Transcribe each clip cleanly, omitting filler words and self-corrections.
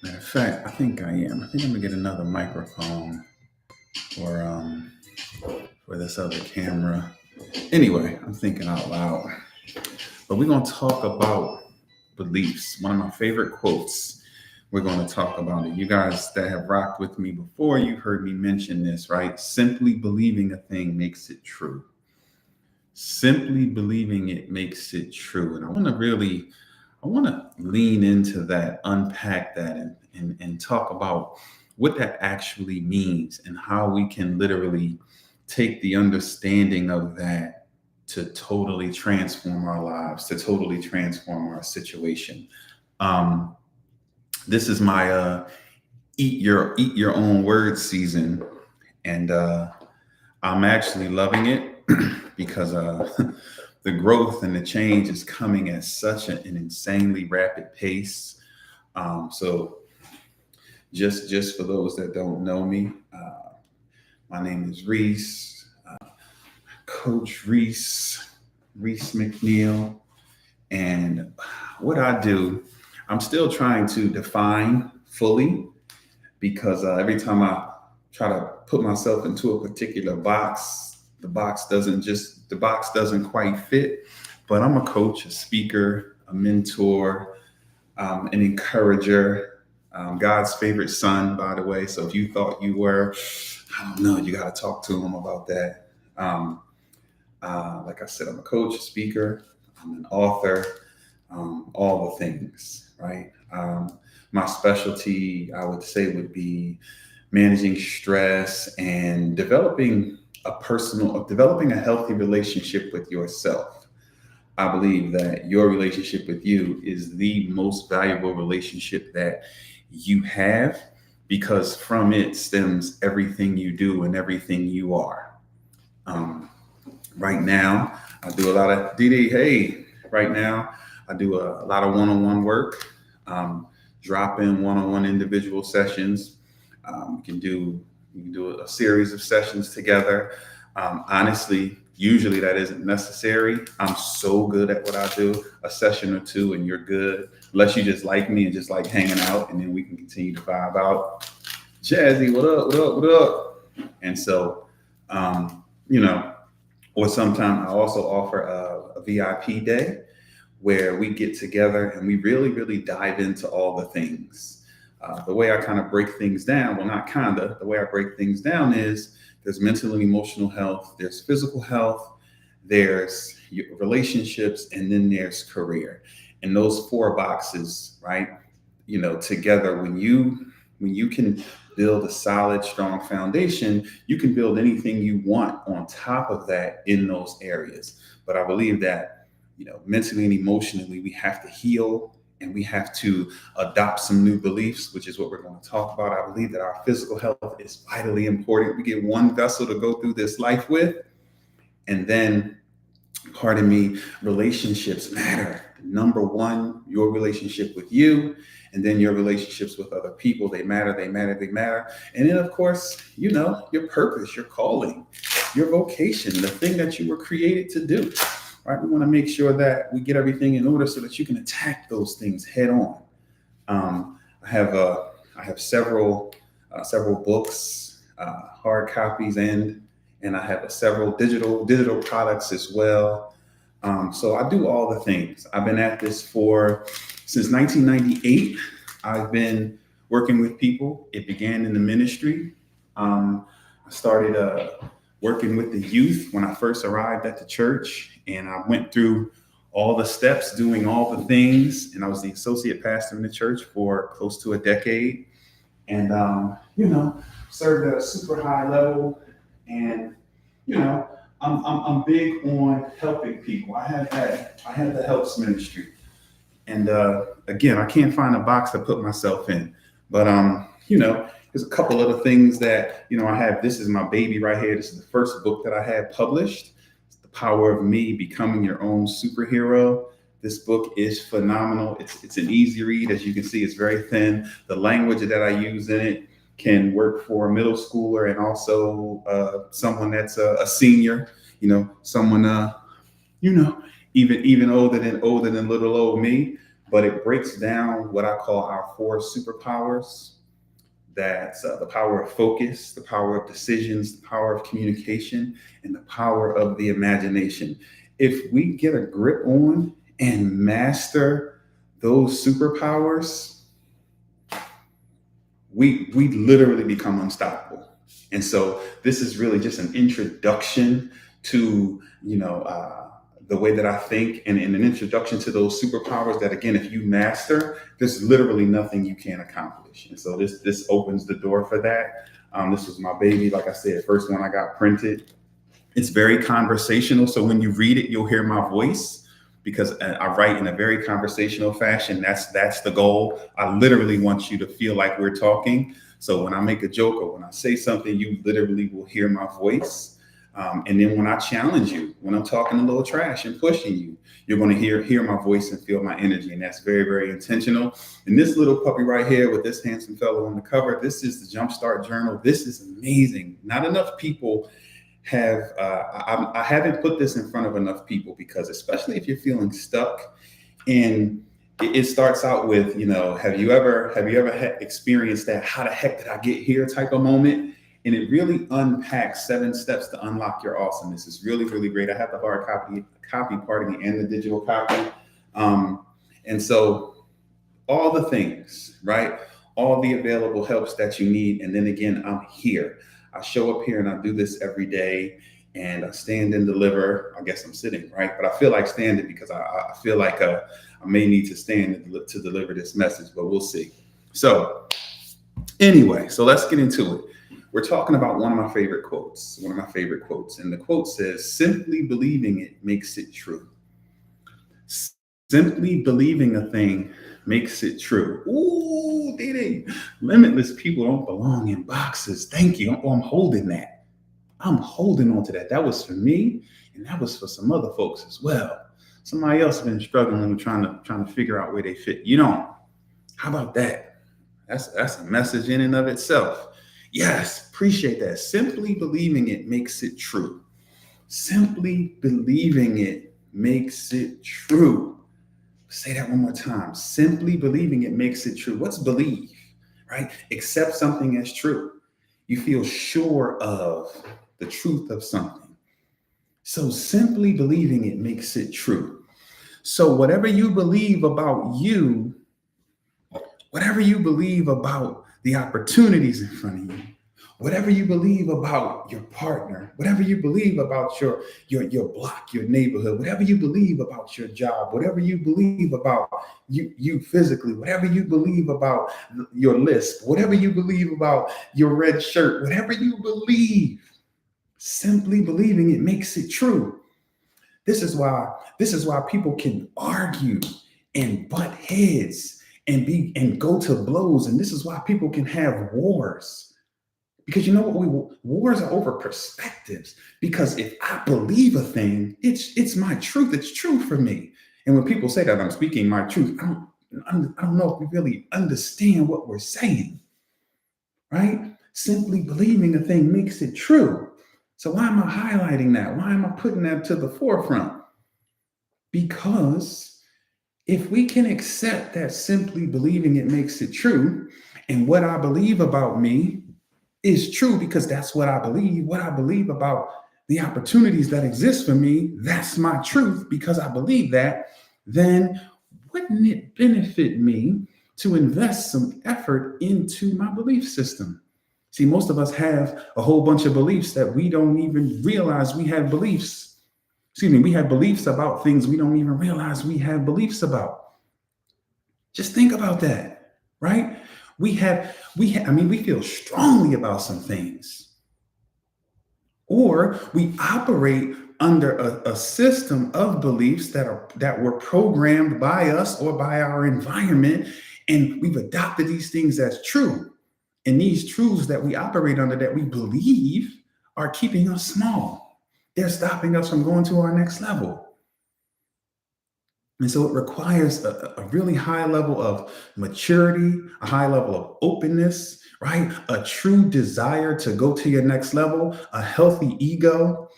In fact, I think I am. I think I'm gonna get another microphone for for this other camera. Anyway, I'm thinking out loud. But we're gonna talk about beliefs. One of my favorite quotes. We're gonna talk about it. You guys that have rocked with me before, you've heard me mention this, right? Simply believing a thing makes it true. Simply believing it makes it true. And I want to lean into that, unpack that, and talk about what that actually means and how we can literally take the understanding of that to totally transform our lives, to totally transform our situation. Um, this is my eat your own words season, and I'm actually loving it because the growth and the change is coming at such an insanely rapid pace. So just for those that don't know me, my name is Reese, Coach Reese McNeil, and what I do, I'm still trying to define fully because every time I try to put myself into a particular box, the box doesn't quite fit. But I'm a coach, a speaker, a mentor, an encourager, God's favorite son, by the way. So if you thought you were, I don't know, you got to talk to him about that. Um, like I said, I'm a coach, a speaker, I'm an author, all the things, right? My specialty, I would say, would be managing stress and developing a healthy relationship with yourself. I believe that your relationship with you is the most valuable relationship that you have because from it stems everything you do and everything you are. Um, right now, I do a lot of DD. Hey, right now, I do a lot of one-on-one work. Drop in one-on-one individual sessions. You can do a series of sessions together. Honestly, usually that isn't necessary. I'm so good at what I do. A session or two, and you're good. Unless you just like me and just like hanging out, and then we can continue to vibe out. Jazzy, what up? What up? What up? And so, you know, or sometimes I also offer a VIP day where we get together and we really dive into all the things. The way I kind of break things down, well, not kind of, the way I break things down is there's mental and emotional health, there's physical health, there's relationships, and then there's career. And those four boxes, right? Together, when you can build a solid, strong foundation, you can build anything you want on top of that in those areas. But I believe that, mentally and emotionally, we have to heal and we have to adopt some new beliefs, which is what we're going to talk about. I believe that our physical health is vitally important. We get one vessel to go through this life with, and then, pardon me, relationships matter. Number one, your relationship with you, and then your relationships with other people. They matter, they matter, they matter. And then, of course, your purpose, your calling, your vocation, the thing that you were created to do. Right? We want to make sure that we get everything in order so that you can attack those things head on. I have several books, hard copies, and I have several digital products as well. So I do all the things. I've been at this for since 1998. I've been working with people. It began in the ministry. I started working with the youth when I first arrived at the church, and I went through all the steps, doing all the things, and I was the associate pastor in the church for close to a decade, and served at a super high level, and I'm big on helping people. I have the helps ministry, and again, I can't find a box to put myself in, but there's a couple other things that I have. This is my baby right here. This is the first book that I had published. It's The Power of Me: Becoming Your Own Superhero. This book is phenomenal. It's an easy read. As you can see, it's very thin. The language that I use in it can work for a middle schooler and also someone that's a senior. Someone even older than little old me. but it breaks down what I call our four superpowers. That's the power of focus, the power of decisions, the power of communication, and the power of the imagination. If we get a grip on and master those superpowers, we literally become unstoppable. And so this is really just an introduction to the way that I think, and an introduction to those superpowers that, again, if you master, there's literally nothing you can't accomplish. And so this opens the door for that. This was my baby, like I said, first one I got printed. It's very conversational, so when you read it, you'll hear my voice, because I write in a very conversational fashion. That's the goal. I literally want you to feel like we're talking. So when I make a joke or when I say something, you literally will hear my voice. And then when I challenge you, when I'm talking a little trash and pushing you, you're going to hear my voice and feel my energy. And that's very, very intentional. And this little puppy right here with this handsome fellow on the cover, this is the Jumpstart Journal. This is amazing. Not enough people have, I haven't put this in front of enough people, because especially if you're feeling stuck, and it starts out with, have you ever experienced that "how the heck did I get here" type of moment? And it really unpacks 7 steps to unlock your awesomeness. It's really, really great. I have the hard copy, pardon me, and the digital copy. And so all the things, right? All the available helps that you need. And then again, I'm here. I show up here and I do this every day, and I stand and deliver. I guess I'm sitting, right? But I feel like standing because I feel like I may need to stand to deliver this message, but we'll see. So anyway, so let's get into it. We're talking about one of my favorite quotes, and the quote says, "Simply believing it makes it true." Simply believing a thing makes it true. Ooh, Dede. Limitless people don't belong in boxes. Thank you. I'm holding that. I'm holding on to that. That was for me, and that was for some other folks as well. Somebody else has been struggling with trying to figure out where they fit. How about that? That's a message in and of itself. Yes, appreciate that. Simply believing it makes it true. Simply believing it makes it true. Say that one more time. Simply believing it makes it true. What's believe, right? Accept something as true. You feel sure of the truth of something. So simply believing it makes it true. So whatever you believe about you, whatever you believe about the opportunities in front of you, whatever you believe about your partner, whatever you believe about your block, your neighborhood, whatever you believe about your job, whatever you believe about you physically, whatever you believe about your list, whatever you believe about your red shirt, whatever you believe, simply believing it makes it true. This is why people can argue and butt heads and go to blows. And this is why people can have wars. Because you know what? Wars are over perspectives. Because if I believe a thing, it's my truth. It's true for me. And when people say that I'm speaking my truth, I don't know if we really understand what we're saying, right? Simply believing a thing makes it true. So why am I highlighting that? Why am I putting that to the forefront? Because if we can accept that simply believing it makes it true, and what I believe about me is true because that's what I believe about the opportunities that exist for me, that's my truth because I believe that, then wouldn't it benefit me to invest some effort into my belief system? See, most of us have a whole bunch of beliefs that we don't even realize we have beliefs. We have beliefs about things we don't even realize we have beliefs about. Just think about that, right? We feel strongly about some things, or we operate under a system of beliefs that were programmed by us or by our environment, and we've adopted these things as true. And these truths that we operate under, that we believe, are keeping us small. They're stopping us from going to our next level. And so it requires a really high level of maturity, a high level of openness, right? A true desire to go to your next level, a healthy ego.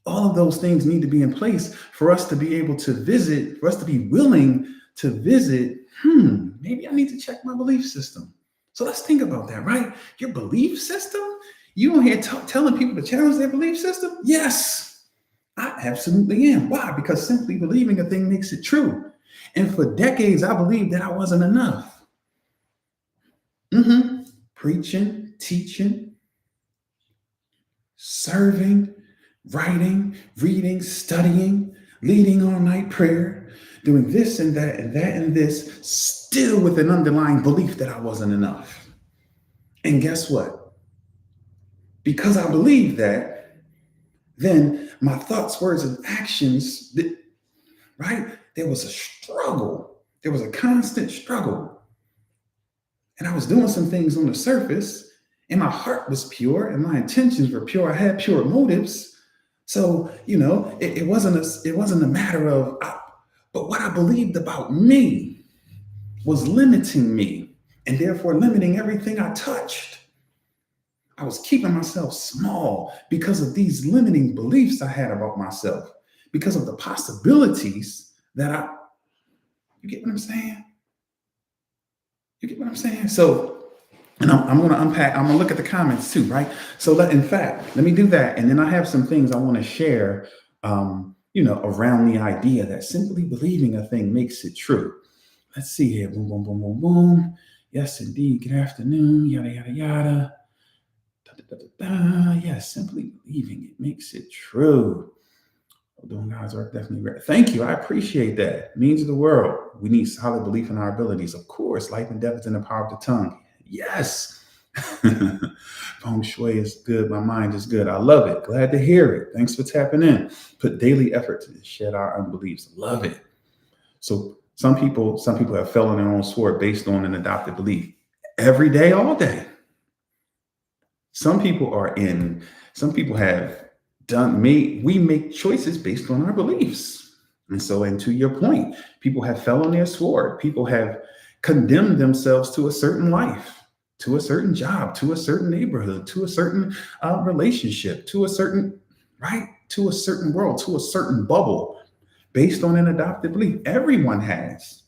All of those things need to be in place for us to be able to visit, for us to be willing to visit, maybe I need to check my belief system. So let's think about that, right? Your belief system? You on here telling people to challenge their belief system? Yes, I absolutely am. Why? Because simply believing a thing makes it true. And for decades, I believed that I wasn't enough. Preaching, teaching, serving, writing, reading, studying, leading all night prayer, doing this and that and that and this, still with an underlying belief that I wasn't enough. And guess what? Because I believed that, then my thoughts, words, and actions, right? There was a struggle. There was a constant struggle. And I was doing some things on the surface, and my heart was pure, and my intentions were pure. I had pure motives. So, it wasn't a matter of, but what I believed about me was limiting me, and therefore limiting everything I touched. I was keeping myself small because of these limiting beliefs I had about myself, because of the possibilities that you get what I'm saying? You get what I'm saying? So, and I'm going to unpack, I'm going to look at the comments too, right? So let me do that. And then I have some things I want to share, around the idea that simply believing a thing makes it true. Let's see here. Boom, boom, boom, boom, boom. Yes, indeed. Good afternoon. Yada, yada, yada. Da, da, da, da, da. Yes, simply believing it makes it true. Doing God's work, definitely. Thank you. I appreciate that. It means the world. We need solid belief in our abilities. Of course, life and death is in the power of the tongue. Yes. Feng shui is good. My mind is good. I love it. Glad to hear it. Thanks for tapping in. Put daily effort to shed our unbeliefs. Love it. So some people have fell on their own sword based on an adopted belief every day, all day. Some people have we make choices based on our beliefs. And to your point, people have fell on their sword. People have condemned themselves to a certain life, to a certain job, to a certain neighborhood, to a certain relationship, to a certain world, to a certain bubble, based on an adopted belief. Everyone has,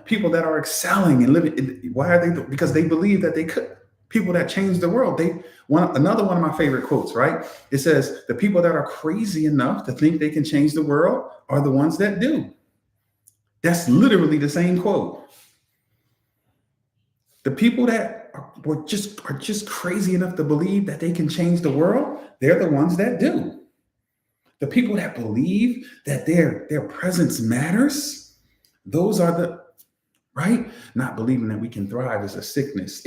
people that are excelling and living. Why are they? Because they believe that they could. People that change the world. Another one of my favorite quotes, right? It says, the people that are crazy enough to think they can change the world are the ones that do. That's literally the same quote. The people that are just crazy enough to believe that they can change the world, they're the ones that do. The people that believe that their presence matters, those are the, right? Not believing that we can thrive is a sickness.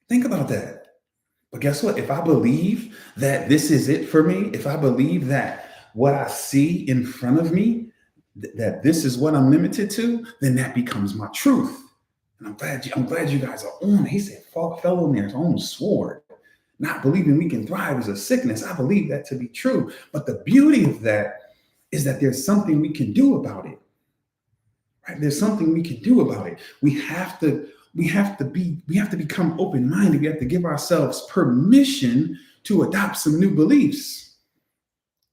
Think about that. But guess what? If I believe that this is it for me, if I believe that what I see in front of me, that this is what I'm limited to, then that becomes my truth. And I'm glad you guys are on. He said, fell on their own sword. Not believing we can thrive is a sickness. I believe that to be true. But the beauty of that is that there's something we can do about it. Right? There's something we can do about it. We have to become open-minded. We have to give ourselves permission to adopt some new beliefs.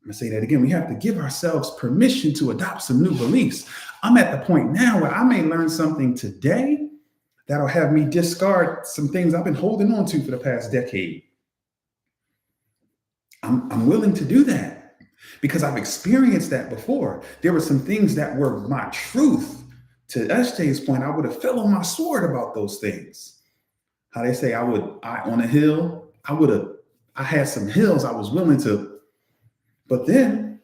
I'm gonna say that again. We have to give ourselves permission to adopt some new beliefs. I'm at the point now where I may learn something today that'll have me discard some things I've been holding on to for the past decade. I'm willing to do that because I've experienced that before. There were some things that were my truth. To SJ's point, I would have fell on my sword about those things. How they say on a hill, I had some hills I was willing to, but then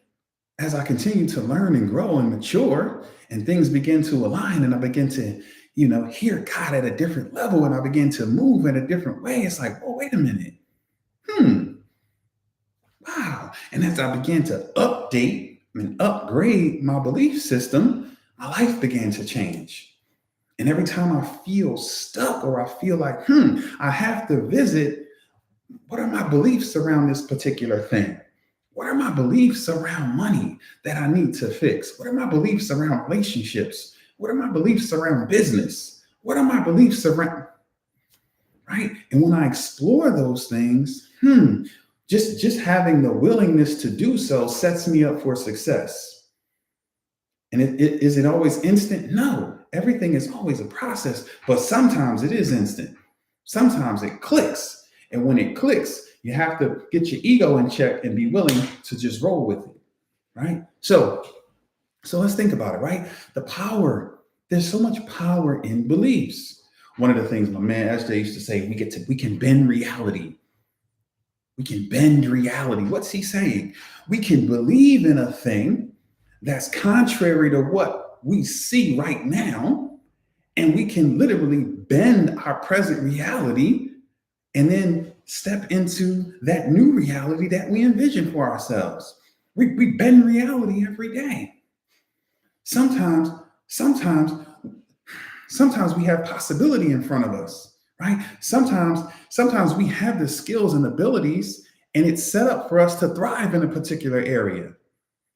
as I continue to learn and grow and mature and things begin to align and I begin to, hear God at a different level and I begin to move in a different way, it's like, oh, wait a minute. Wow. And as I began to update and upgrade my belief system, my life began to change. And every time I feel stuck or I feel like, I have to visit, what are my beliefs around this particular thing? What are my beliefs around money that I need to fix? What are my beliefs around relationships? What are my beliefs around business? What are my beliefs around, right? And when I explore those things, just having the willingness to do so sets me up for success. And is it always instant? No, everything is always a process, but sometimes it is instant. Sometimes it clicks. And when it clicks, you have to get your ego in check and be willing to just roll with it, right? So let's think about it, right? The power, there's so much power in beliefs. One of the things my man SJ used to say, we can bend reality. We can bend reality. What's he saying? We can believe in a thing that's contrary to what we see right now, and we can literally bend our present reality and then step into that new reality that we envision for ourselves. We bend reality every day. Sometimes we have possibility in front of us, right? Sometimes we have the skills and abilities, and it's set up for us to thrive in a particular area,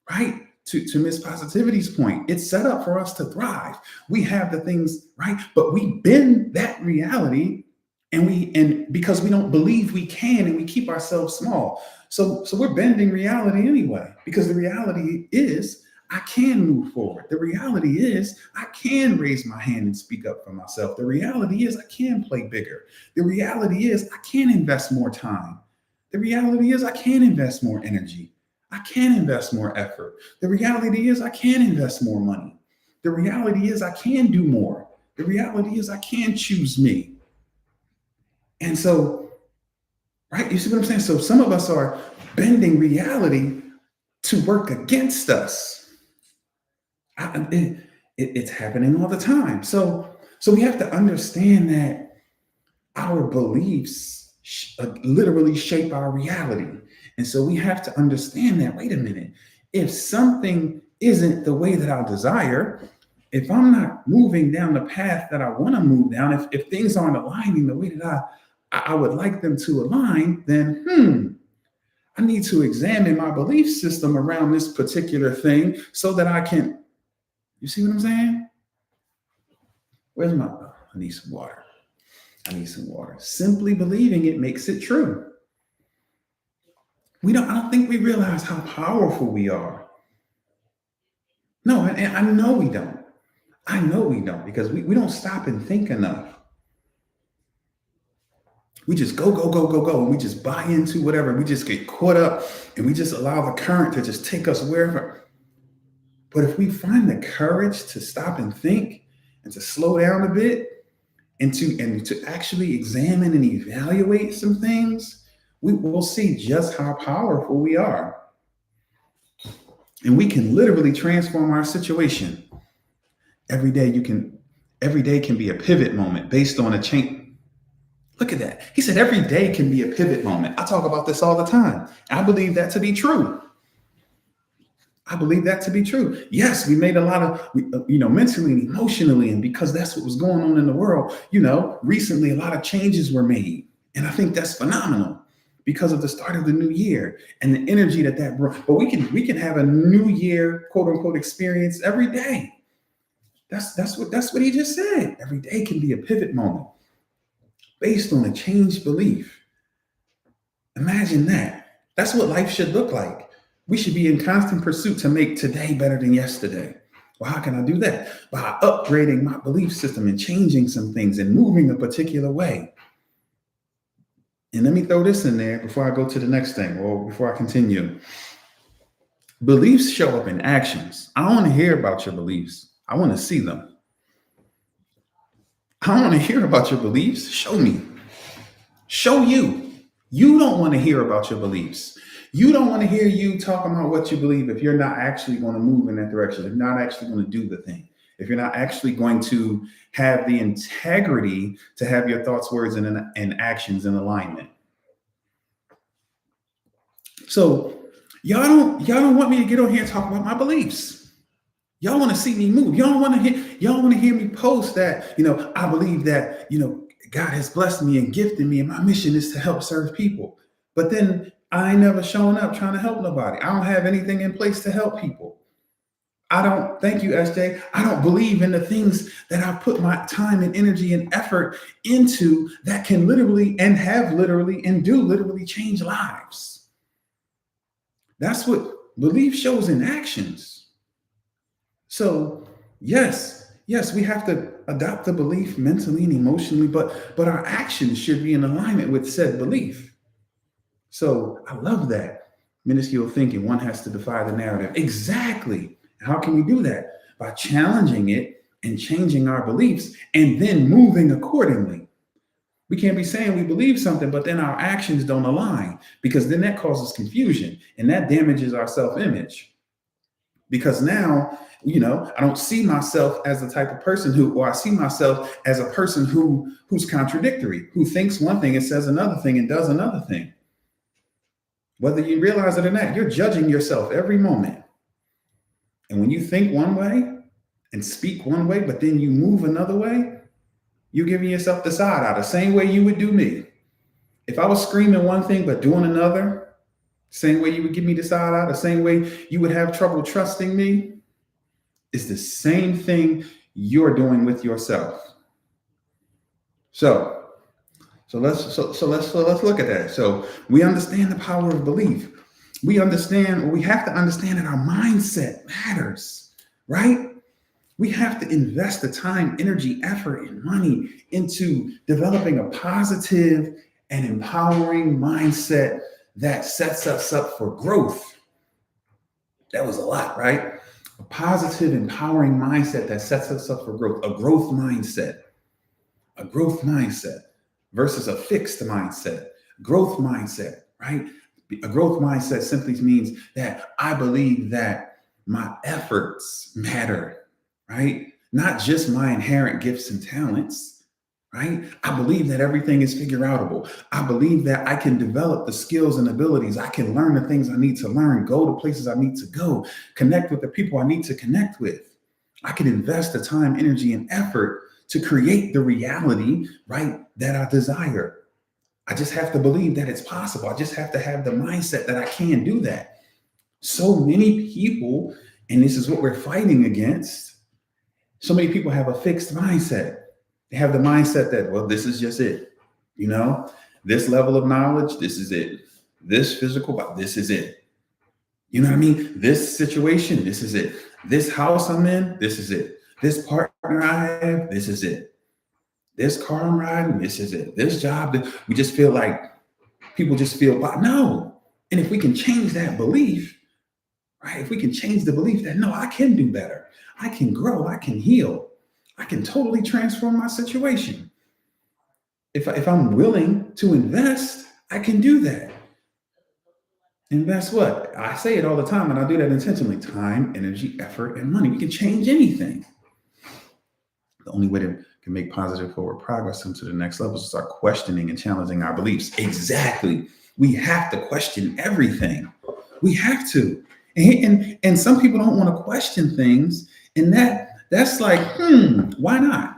right? To Miss Positivity's point, it's set up for us to thrive. We have the things, right? But we bend that reality, and because we don't believe we can, and we keep ourselves small. So we're bending reality anyway, because the reality is I can move forward. The reality is I can raise my hand and speak up for myself. The reality is I can play bigger. The reality is I can invest more time. The reality is I can invest more energy. I can invest more effort. The reality is I can invest more money. The reality is I can do more. The reality is I can choose me. And so, right, you see what I'm saying? So some of us are bending reality to work against us. It's happening all the time. So we have to understand that our beliefs literally shape our reality. And so we have to understand that, wait a minute, if something isn't the way that I desire, if I'm not moving down the path that I want to move down, if things aren't aligning the way that I would like them to align, then I need to examine my belief system around this particular thing so that I can, you see what I'm saying? Where's I need some water. I need some water. Simply believing it makes it true. I don't think we realize how powerful we are. No, and I know we don't. I know we don't, because we don't stop and think enough. We just go, and we just buy into whatever. We just get caught up, and we just allow the current to just take us wherever. But if we find the courage to stop and think and to slow down a bit and to actually examine and evaluate some things, we will see just how powerful we are. And we can literally transform our situation. Every day can be a pivot moment based on a change. Look at that. He said every day can be a pivot moment. I talk about this all the time. I believe that to be true. Yes, we made a lot of, mentally and emotionally, and because that's what was going on in the world, recently a lot of changes were made. And I think that's phenomenal, because of the start of the new year and the energy that brought. But we can have a new year, quote unquote, experience every day. That's what he just said. Every day can be a pivot moment based on a changed belief. Imagine that. That's what life should look like. We should be in constant pursuit to make today better than yesterday. Well, how can I do that? By upgrading my belief system and changing some things and moving a particular way. And let me throw this in there before I go to the next thing, or before I continue. Beliefs show up in actions. I don't want to hear about your beliefs. I want to see them. I don't want to hear about your beliefs. Show me. Show you. You don't want to hear about your beliefs. You don't want to hear you talking about what you believe if you're not actually going to move in that direction, if you're not actually going to do the thing, if you're not actually going to have the integrity to have your thoughts, words, and actions in alignment. So y'all don't want me to get on here and talk about my beliefs. Y'all want to see me move. Y'all want to hear me post that, I believe that, God has blessed me and gifted me, and my mission is to help serve people. But then I ain't never showing up trying to help nobody. I don't have anything in place to help people. Thank you, SJ. I don't believe in the things that I've put my time and energy and effort into that can literally and have literally and do literally change lives. That's what belief shows in actions. So yes, we have to adopt the belief mentally and emotionally, but our actions should be in alignment with said belief. So I love that. Minuscule thinking, one has to defy the narrative. Exactly. How can we do that? By challenging it and changing our beliefs and then moving accordingly. We can't be saying we believe something, but then our actions don't align, because then that causes confusion and that damages our self image. Because now, I don't see myself as the type of person or I see myself as a person who's contradictory, who thinks one thing and says another thing and does another thing. Whether you realize it or not, you're judging yourself every moment. And when you think one way and speak one way, but then you move another way, you're giving yourself the side eye, the same way you would do me. If I was screaming one thing but doing another, same way you would give me the side eye, the same way you would have trouble trusting me, it's the same thing you're doing with yourself. So let's look at that. So we understand the power of belief. We have to understand that our mindset matters, right? We have to invest the time, energy, effort, and money into developing a positive and empowering mindset that sets us up for growth. That was a lot, right? A positive, empowering mindset that sets us up for growth, a growth mindset versus a fixed mindset, growth mindset, right? A growth mindset simply means that I believe that my efforts matter, right? Not just my inherent gifts and talents, right? I believe that everything is figure outable. I believe that I can develop the skills and abilities. I can learn the things I need to learn, go to places I need to go, connect with the people I need to connect with. I can invest the time, energy, and effort to create the reality, right, that I desire. I just have to believe that it's possible. I just have to have the mindset that I can do that. So many people, and this is what we're fighting against, so many people have a fixed mindset. They have the mindset that, well, this is just it. This level of knowledge, this is it. This physical, this is it. You know what I mean? This situation, this is it. This house I'm in, this is it. This partner I have, this is it. This car I'm riding, this is it. This job, we just feel like people just feel, no. And if we can change that belief, right? If we can change the belief that, no, I can do better. I can grow. I can heal. I can totally transform my situation. If I'm willing to invest, I can do that. Invest what? I say it all the time, and I do that intentionally. Time, energy, effort, and money. We can change anything. The only way to can make positive forward progress into the next level is to start questioning and challenging our beliefs. Exactly. We have to question everything. We have to. And some people don't want to question things, and that's like, why not?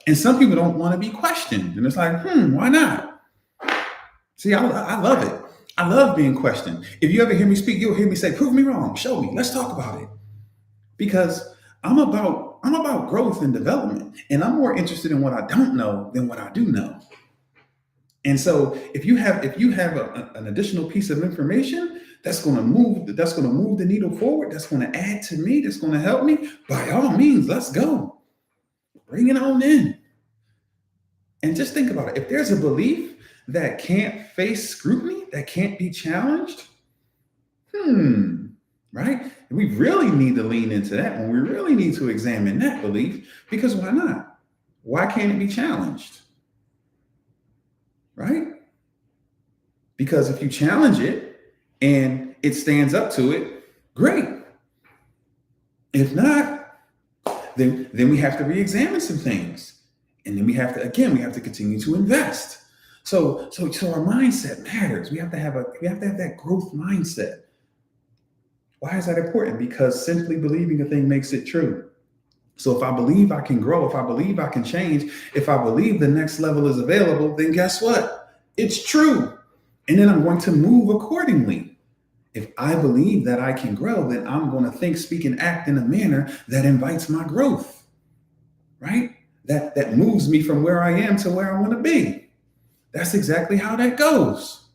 And some people don't want to be questioned, and it's like, why not? See, I love it. I love being questioned. If you ever hear me speak, you'll hear me say, prove me wrong, show me, let's talk about it. Because I'm about growth and development, and I'm more interested in what I don't know than what I do know. And so if you have an additional piece of information that's going to move the needle forward, that's going to add to me, that's going to help me, by all means, let's go. Bring it on in. And just think about it. If there's a belief that can't face scrutiny, that can't be challenged, right? We really need to lean into that one. We really need to examine that belief, because why not? Why can't it be challenged? Right? Because if you challenge it and it stands up to it, great. If not, then we have to re-examine some things. And then we have to continue to invest. So our mindset matters. We have to have that growth mindset. Why is that important? Because simply believing a thing makes it true. So if I believe I can grow, if I believe I can change, if I believe the next level is available, then guess what? It's true. And then I'm going to move accordingly. If I believe that I can grow, then I'm going to think, speak, and act in a manner that invites my growth, right? That moves me from where I am to where I want to be. That's exactly how that goes.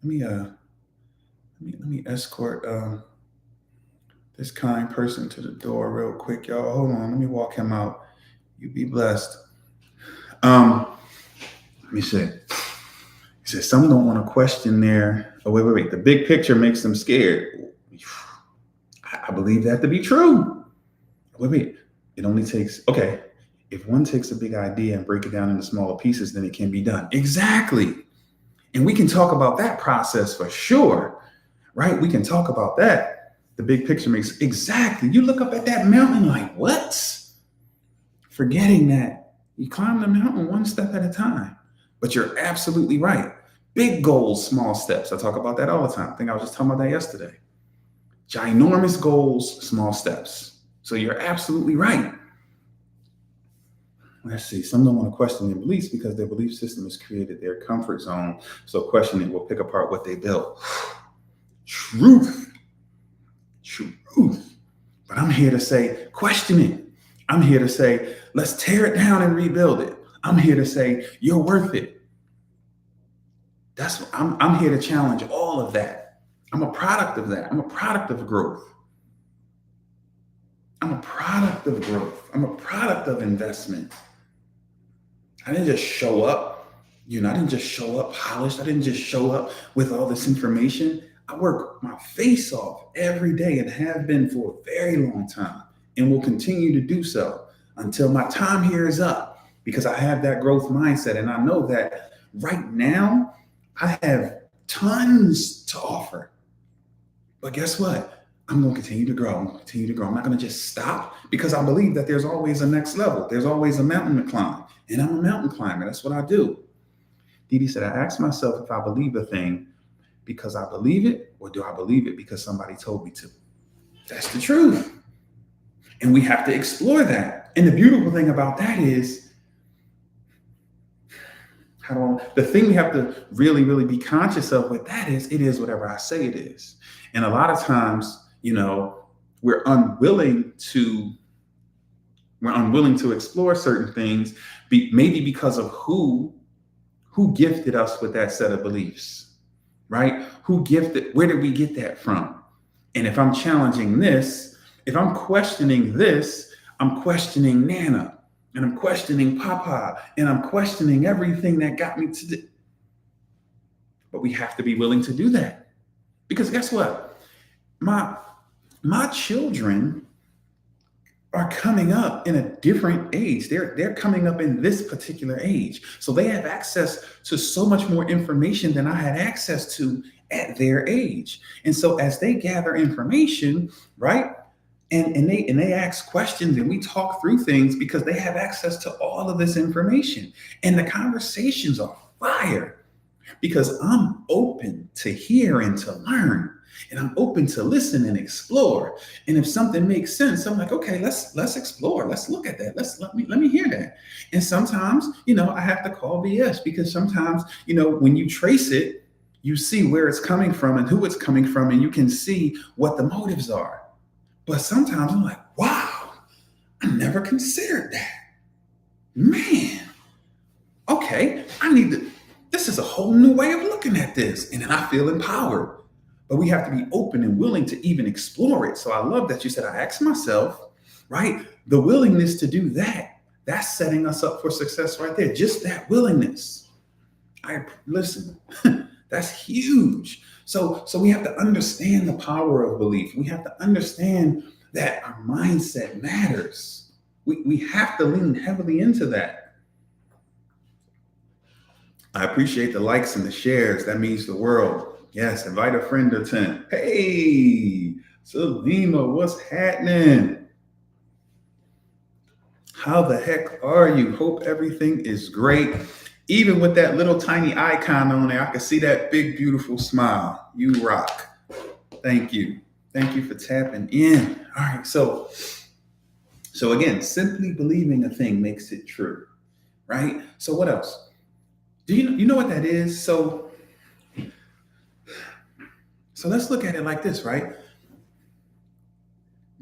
Let me escort this kind person to the door real quick, y'all. Hold on, let me walk him out. You be blessed. Let me see. He said, some don't want to question their, oh, wait. The big picture makes them scared. I believe that to be true. Wait. It only takes, okay. If one takes a big idea and break it down into smaller pieces, then it can be done. Exactly. And we can talk about that process for sure, right? We can talk about that. The big picture makes, exactly. You look up at that mountain like, what? Forgetting that you climb the mountain one step at a time. But you're absolutely right. Big goals, small steps. I talk about that all the time. I think I was just talking about that yesterday. Ginormous goals, small steps. So you're absolutely right. Let's see. Some don't want to question their beliefs because their belief system has created their comfort zone. So questioning will pick apart what they built. Truth. But I'm here to say, question it. I'm here to say, let's tear it down and rebuild it. I'm here to say, you're worth it. That's what I'm here to challenge all of that. I'm a product of that. I'm a product of growth. I'm a product of growth. I'm a product of investment. I didn't just show up, I didn't just show up polished. I didn't just show up with all this information. I work my face off every day and have been for a very long time and will continue to do so until my time here is up, because I have that growth mindset. And I know that right now I have tons to offer. But guess what? I'm going to continue to grow. I'm not going to just stop, because I believe that there's always a next level. There's always a mountain to climb. And I'm a mountain climber. That's what I do. Dee said, I ask myself if I believe a thing because I believe it, or do I believe it because somebody told me to? That's the truth. And we have to explore that. And the beautiful thing about that is, the thing we have to really, really be conscious of with that is, it is whatever I say it is. And a lot of times, we're unwilling to explore certain things, maybe because of who gifted us with that set of beliefs, right? Where did we get that from? And if I'm challenging this, if I'm questioning this, I'm questioning Nana, and I'm questioning Papa, and I'm questioning everything that got me to this. But we have to be willing to do that. Because guess what? My children are coming up in a different age. They're coming up in this particular age. So they have access to so much more information than I had access to at their age. And so as they gather information, right? And they ask questions, and we talk through things because they have access to all of this information. And the conversations are fire because I'm open to hear and to learn. And I'm open to listen and explore. And if something makes sense, I'm like, okay, let's explore. Let's look at that. Let me hear that. And sometimes, I have to call BS, because sometimes, when you trace it, you see where it's coming from and who it's coming from, and you can see what the motives are. But sometimes I'm like, wow, I never considered that. Man, okay, this is a whole new way of looking at this. And then I feel empowered. But we have to be open and willing to even explore it. So I love that you said, I asked myself, right? The willingness to do that, that's setting us up for success right there. Just that willingness. Listen, that's huge. So we have to understand the power of belief. We have to understand that our mindset matters. We have to lean heavily into that. I appreciate the likes and the shares. That means the world. Yes, invite a friend to attend. Hey, Selima, what's happening? How the heck are you? Hope everything is great. Even with that little tiny icon on there, I can see that big, beautiful smile. You rock. Thank you. Thank you for tapping in. All right, so again, simply believing a thing makes it true, right? So what else? Do you know what that is? So let's look at it like this, right?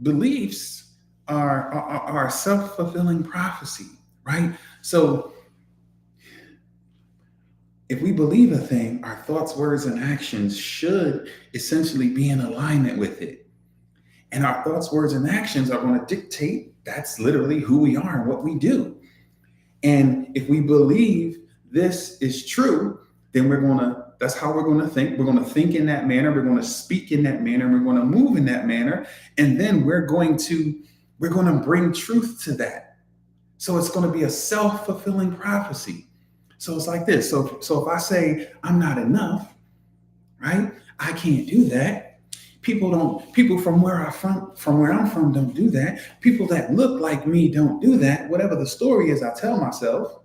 Beliefs are a self-fulfilling prophecy, right? So if we believe a thing, our thoughts, words, and actions should essentially be in alignment with it. And our thoughts, words, and actions are going to dictate, that's literally who we are and what we do. And if we believe this is true, then that's how we're going to think. We're going to think in that manner. We're going to speak in that manner. We're going to move in that manner. And then we're going to bring truth to that. So it's going to be a self-fulfilling prophecy. So it's like this. So if I say I'm not enough, right? I can't do that. People from where I'm from don't do that. People that look like me don't do that. Whatever the story is, I tell myself,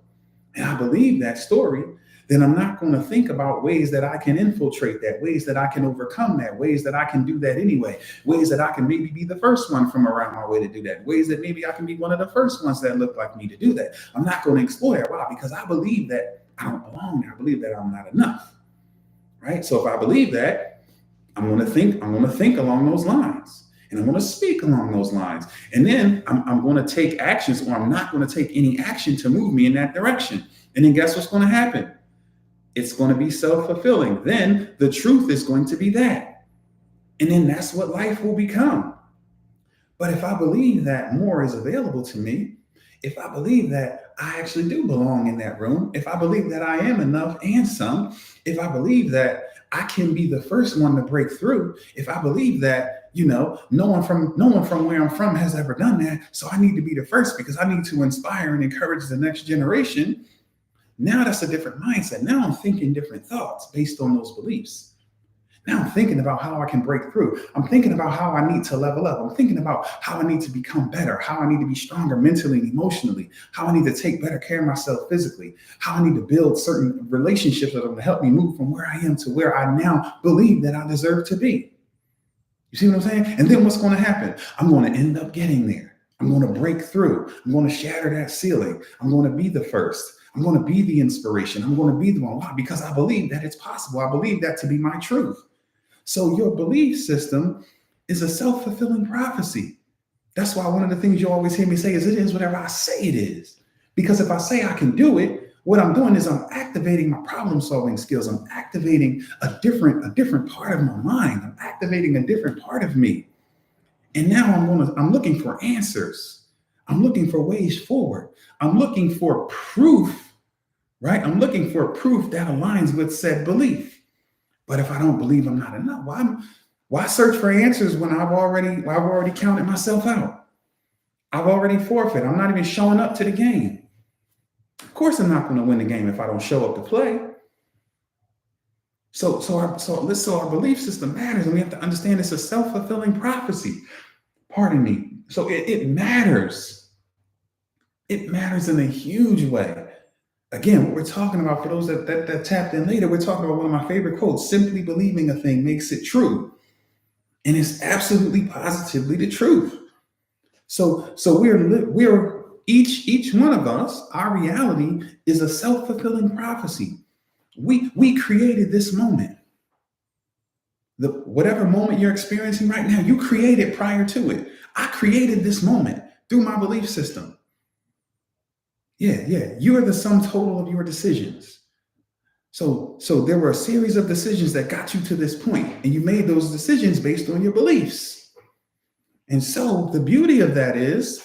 and I believe that story, then I'm not going to think about ways that I can infiltrate that, ways that I can overcome that, ways that I can do that anyway, ways that I can maybe be the first one from around my way to do that, ways that maybe I can be one of the first ones that look like me to do that. I'm not going to explore that. Why? Because I believe that I don't belong there. I believe that I'm not enough, right? So if I believe that, I'm going to think along those lines, and I'm going to speak along those lines. And then I'm going to take actions, or I'm not going to take any action to move me in that direction. And then guess what's going to happen? It's going to be self-fulfilling. Then the truth is going to be that. And then that's what life will become. But if I believe that more is available to me, if I believe that I actually do belong in that room, if I believe that I am enough and some, if I believe that I can be the first one to break through, if I believe that, no one from where I'm from has ever done that, so I need to be the first because I need to inspire and encourage the next generation. Now that's a different mindset. Now I'm thinking different thoughts based on those beliefs. Now I'm thinking about how I can break through. I'm thinking about how I need to level up. I'm thinking about how I need to become better, how I need to be stronger mentally and emotionally, how I need to take better care of myself physically, how I need to build certain relationships that are going to help me move from where I am to where I now believe that I deserve to be. You see what I'm saying? And then what's going to happen? I'm going to end up getting there. I'm going to break through. I'm going to shatter that ceiling. I'm going to be the first. I'm going to be the inspiration. I'm going to be the one. Why? Because I believe that it's possible. I believe that to be my truth. So your belief system is a self-fulfilling prophecy. That's why one of the things you always hear me say is it is whatever I say it is. Because if I say I can do it, what I'm doing is I'm activating my problem-solving skills. I'm activating a different part of my mind. I'm activating a different part of me. And now I'm looking for answers. I'm looking for ways forward. I'm looking for proof, right? I'm looking for proof that aligns with said belief. But if I don't believe I'm not enough, why search for answers when I've already counted myself out? I've already forfeit. I'm not even showing up to the game. Of course, I'm not going to win the game if I don't show up to play. So our belief system matters, and we have to understand it's a self-fulfilling prophecy. Pardon me. So it matters. It matters in a huge way. Again, what we're talking about, for those that tapped in later, we're talking about one of my favorite quotes: simply believing a thing makes it true. And it's absolutely positively the truth. So we're each one of us, our reality is a self-fulfilling prophecy. We created this moment. Whatever moment you're experiencing right now, you created prior to it. I created this moment through my belief system. Yeah. You are the sum total of your decisions. So there were a series of decisions that got you to this point, and you made those decisions based on your beliefs. And so the beauty of that is,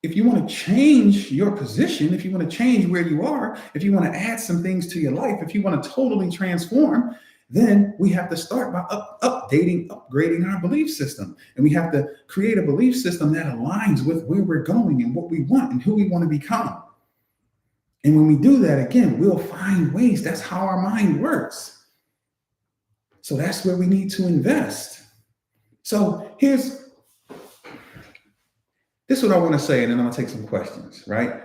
if you want to change your position, if you want to change where you are, if you want to add some things to your life, if you want to totally transform, then we have to start by upgrading our belief system. And we have to create a belief system that aligns with where we're going and what we want and who we want to become. And when we do that, again, we'll find ways. That's how our mind works. So that's where we need to invest. So this is what I want to say, and then I'm going to take some questions, right?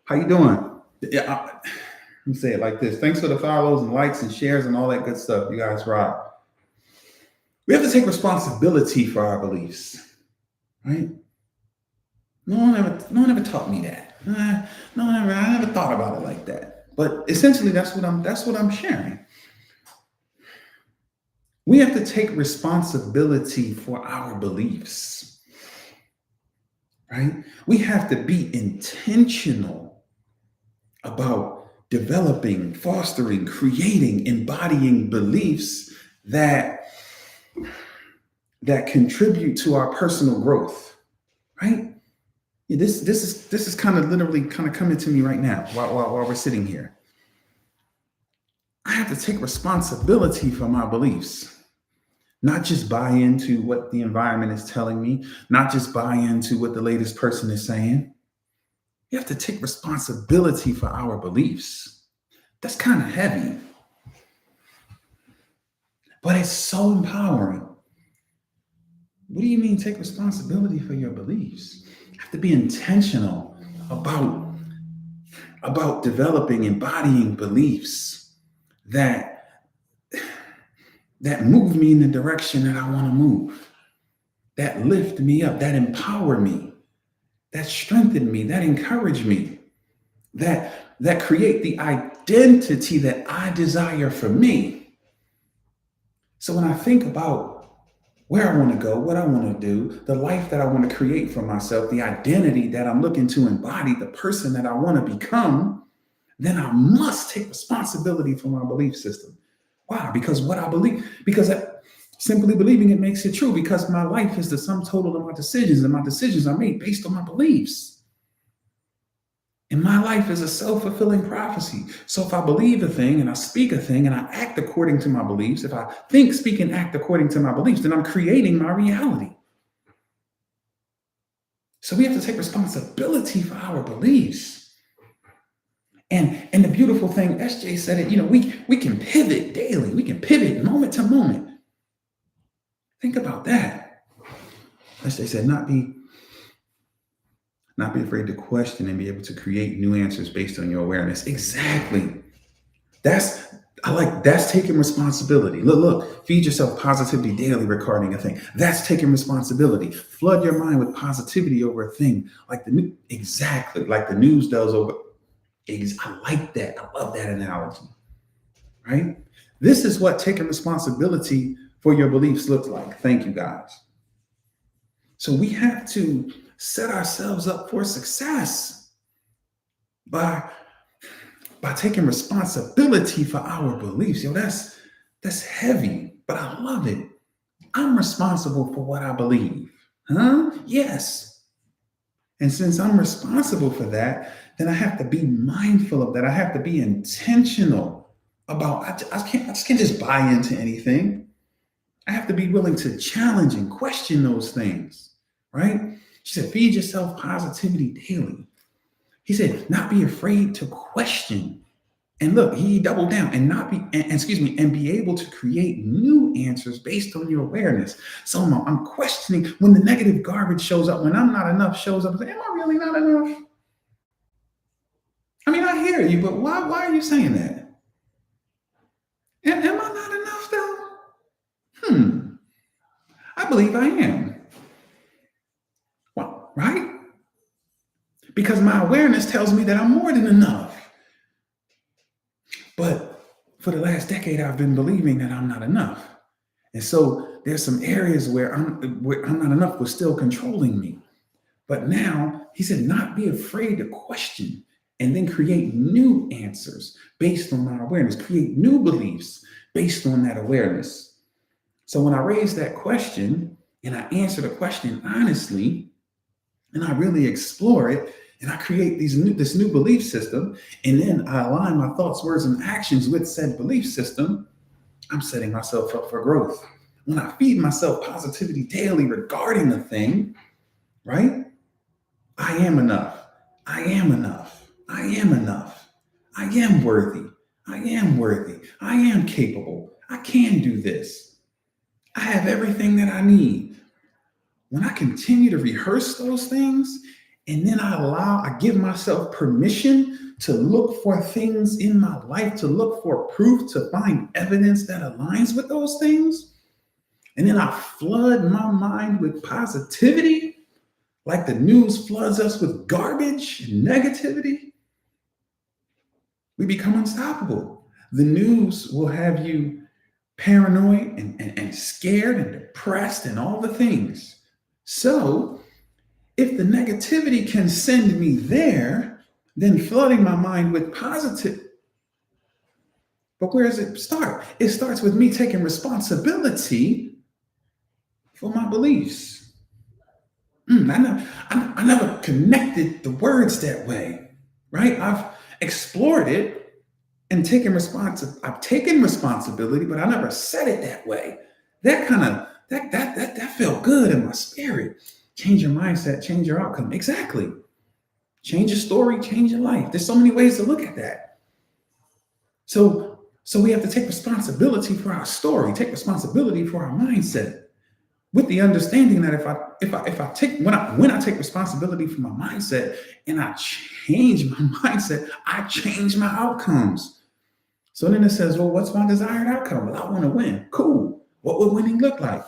How you doing? Let me say it like this. Thanks for the follows and likes and shares and all that good stuff. You guys rock. We have to take responsibility for our beliefs, right? No one ever taught me that. I never thought about it like that. But essentially, that's what I'm sharing. We have to take responsibility for our beliefs, right? We have to be intentional about developing, fostering, creating, embodying beliefs that that contribute to our personal growth, right? This is kind of literally kind of coming to me right now while we're sitting here. I have to take responsibility for my beliefs, not just buy into what the environment is telling me, not just buy into what the latest person is saying. You have to take responsibility for our beliefs. That's kind of heavy, but it's so empowering. What do you mean take responsibility for your beliefs? You have to be intentional about developing, embodying beliefs that move me in the direction that I want to move, that lift me up, that empower me, that strengthen me, that encourage me, that create the identity that I desire for me. So when I think about where I want to go, what I want to do, the life that I want to create for myself, the identity that I'm looking to embody, the person that I want to become, then I must take responsibility for my belief system. Why? Because what I believe, because simply believing it makes it true, because my life is the sum total of my decisions, and my decisions are made based on my beliefs. And my life is a self-fulfilling prophecy. So if I believe a thing and I speak a thing and I act according to my beliefs, if I think, speak, and act according to my beliefs, then I'm creating my reality. So we have to take responsibility for our beliefs. And the beautiful thing, SJ said it, we can pivot daily. We can pivot moment to moment. Think about that. SJ said, not be afraid to question and be able to create new answers based on your awareness. Exactly. That's taking responsibility. Look, feed yourself positivity daily regarding a thing. That's taking responsibility. Flood your mind with positivity over a thing, like the news does over. I like that. I love that analogy. Right? This is what taking responsibility for your beliefs looks like. Thank you, guys. So we have to set ourselves up for success by taking responsibility for our beliefs. That's heavy, but I love it. I'm responsible for what I believe. Huh? Yes. And since I'm responsible for that, then I have to be mindful of that. I have to be intentional about, I just can't just buy into anything. I have to be willing to challenge and question those things, right? She said, feed yourself positivity daily. He said, not be afraid to question. And look, he doubled down and be able to create new answers based on your awareness. So I'm questioning when the negative garbage shows up, when I'm not enough shows up. Am I really not enough? I mean, I hear you, but why are you saying that? Am I not enough though? I believe I am. Well, right? Because my awareness tells me that I'm more than enough. But for the last decade, I've been believing that I'm not enough. And so there's some areas where I'm not enough was still controlling me. But now he said, not be afraid to question and then create new answers based on my awareness, create new beliefs based on that awareness. So when I raise that question and I answer the question honestly, and I really explore it, and I create this new belief system, and then I align my thoughts, words, and actions with said belief system, I'm setting myself up for growth. When I feed myself positivity daily regarding a thing, right? I am enough. I am enough. I am enough. I am worthy. I am worthy. I am capable. I can do this. I have everything that I need. When I continue to rehearse those things, and then I give myself permission to look for things in my life, to look for proof, to find evidence that aligns with those things. And then I flood my mind with positivity, like the news floods us with garbage and negativity. We become unstoppable. The news will have you paranoid and scared and depressed and all the things. So if the negativity can send me there, then flooding my mind with positive. But where does it start? It starts with me taking responsibility for my beliefs. I never connected the words that way, right? I've explored it and I've taken responsibility, but I never said it that way. That kind of that felt good in my spirit. Change your mindset, change your outcome. Exactly. Change your story, change your life. There's so many ways to look at that. So we have to take responsibility for our story, take responsibility for our mindset, with the understanding that when I take responsibility for my mindset and I change my mindset, I change my outcomes. So then it says, well, what's my desired outcome? Well, I want to win. Cool. What would winning look like?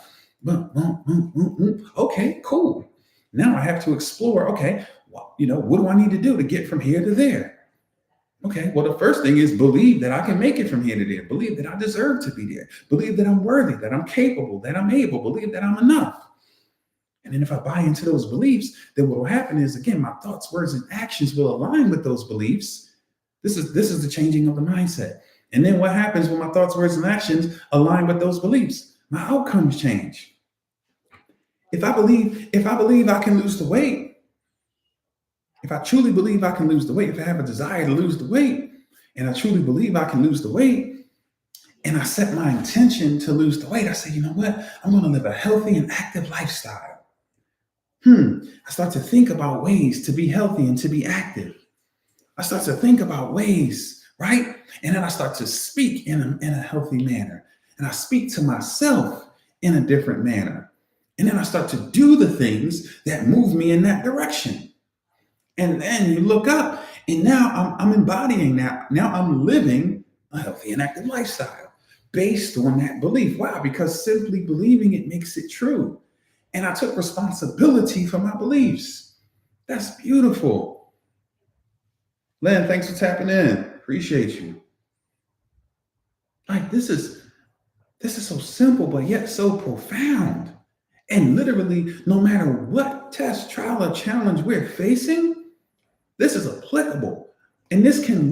Okay, cool. Now I have to explore, okay, what do I need to do to get from here to there? Okay, well, the first thing is believe that I can make it from here to there. Believe that I deserve to be there. Believe that I'm worthy, that I'm capable, that I'm able. Believe that I'm enough. And then if I buy into those beliefs, then what will happen is, again, my thoughts, words, and actions will align with those beliefs. This is the changing of the mindset. And then what happens when my thoughts, words, and actions align with those beliefs? My outcomes change. If I believe I can lose the weight, if I truly believe I can lose the weight, if I have a desire to lose the weight, and I truly believe I can lose the weight, and I set my intention to lose the weight, I say, you know what? I'm going to live a healthy and active lifestyle. I start to think about ways to be healthy and to be active. I start to think about ways, right? And then I start to speak in a healthy manner. And I speak to myself in a different manner. And then I start to do the things that move me in that direction. And then you look up, and now I'm embodying that. Now I'm living a healthy and active lifestyle based on that belief. Wow, because simply believing it makes it true. And I took responsibility for my beliefs. That's beautiful. Len, thanks for tapping in. Appreciate you. Like this is so simple, but yet so profound. And literally, no matter what test, trial, or challenge we're facing, this is applicable. And this can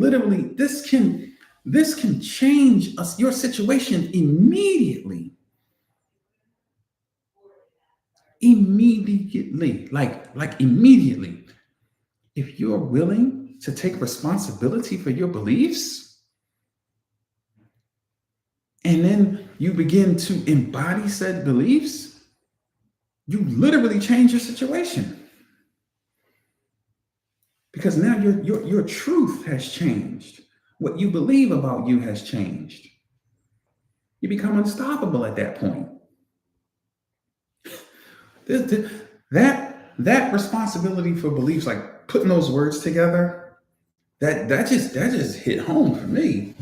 change your situation immediately. Immediately, like immediately. If you're willing to take responsibility for your beliefs, and then you begin to embody said beliefs, you literally change your situation. Because now your truth has changed. What you believe about you has changed. You become unstoppable at that point. That responsibility for beliefs, like putting those words together, that just hit home for me.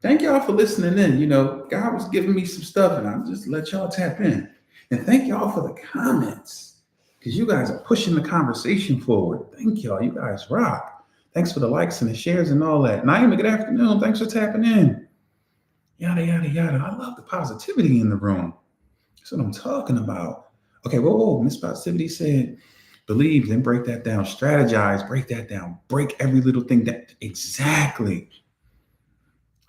Thank y'all for listening in. God was giving me some stuff, and I just let y'all tap in. And thank y'all for the comments, because you guys are pushing the conversation forward. Thank y'all. You guys rock. Thanks for the likes and the shares and all that. Naima, good afternoon. Thanks for tapping in. Yada, yada, yada. I love the positivity in the room. That's what I'm talking about. Okay, whoa. Miss Positivity said, believe, then break that down. Strategize, break that down. Break every little thing down. Exactly.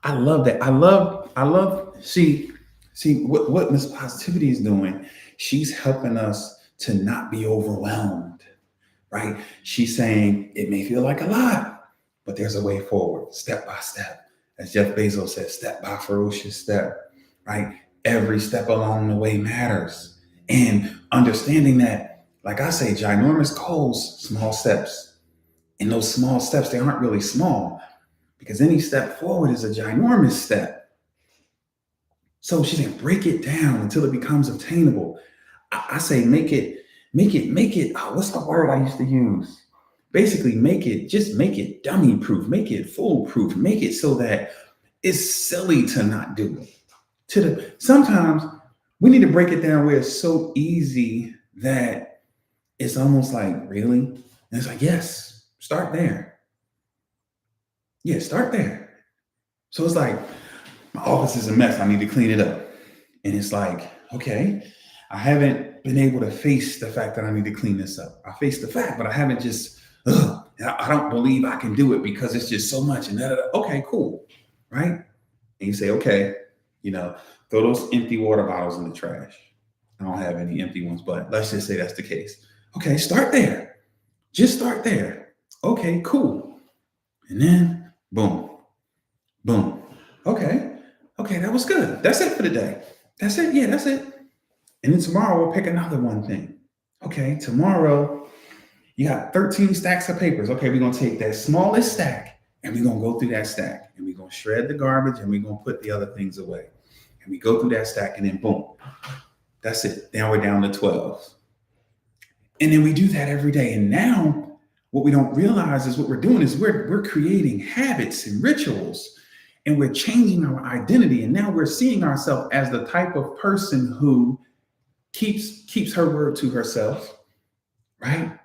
I love that. I love, see what Miss Positivity is doing. She's helping us to not be overwhelmed, right? She's saying it may feel like a lot, but there's a way forward, step by step. As Jeff Bezos said, step by ferocious step, right? Every step along the way matters. And understanding that, like I say, ginormous goals, small steps. And those small steps, they aren't really small, because any step forward is a ginormous step. So she said, break it down until it becomes obtainable. I say, make it, what's the word I used to use? Basically, make it dummy proof, make it foolproof, make it so that it's silly to not do it. Sometimes we need to break it down where it's so easy that it's almost like, really? And it's like, yes, start there. Yeah, start there. So it's like, my office is a mess. I need to clean it up. And it's like, okay, I haven't been able to face the fact that I need to clean this up. I face the fact, but I haven't I don't believe I can do it because it's just so much. And okay, cool. Right? And you say, okay, throw those empty water bottles in the trash. I don't have any empty ones, but let's just say that's the case. Okay, start there. Just start there. Okay, cool. And then boom, boom. Okay, that was good. That's it for the day. That's it. Yeah, that's it. And then tomorrow we'll pick another one thing. Okay, tomorrow you got 13 stacks of papers. Okay, we're gonna take that smallest stack and we're gonna go through that stack and we're gonna shred the garbage and we're gonna put the other things away. And we go through that stack and then boom, that's it. Now we're down to 12. And then we do that every day. And now what we don't realize is what we're doing is we're creating habits and rituals and we're changing our identity. And now we're seeing ourselves as the type of person who keeps her word to herself, right?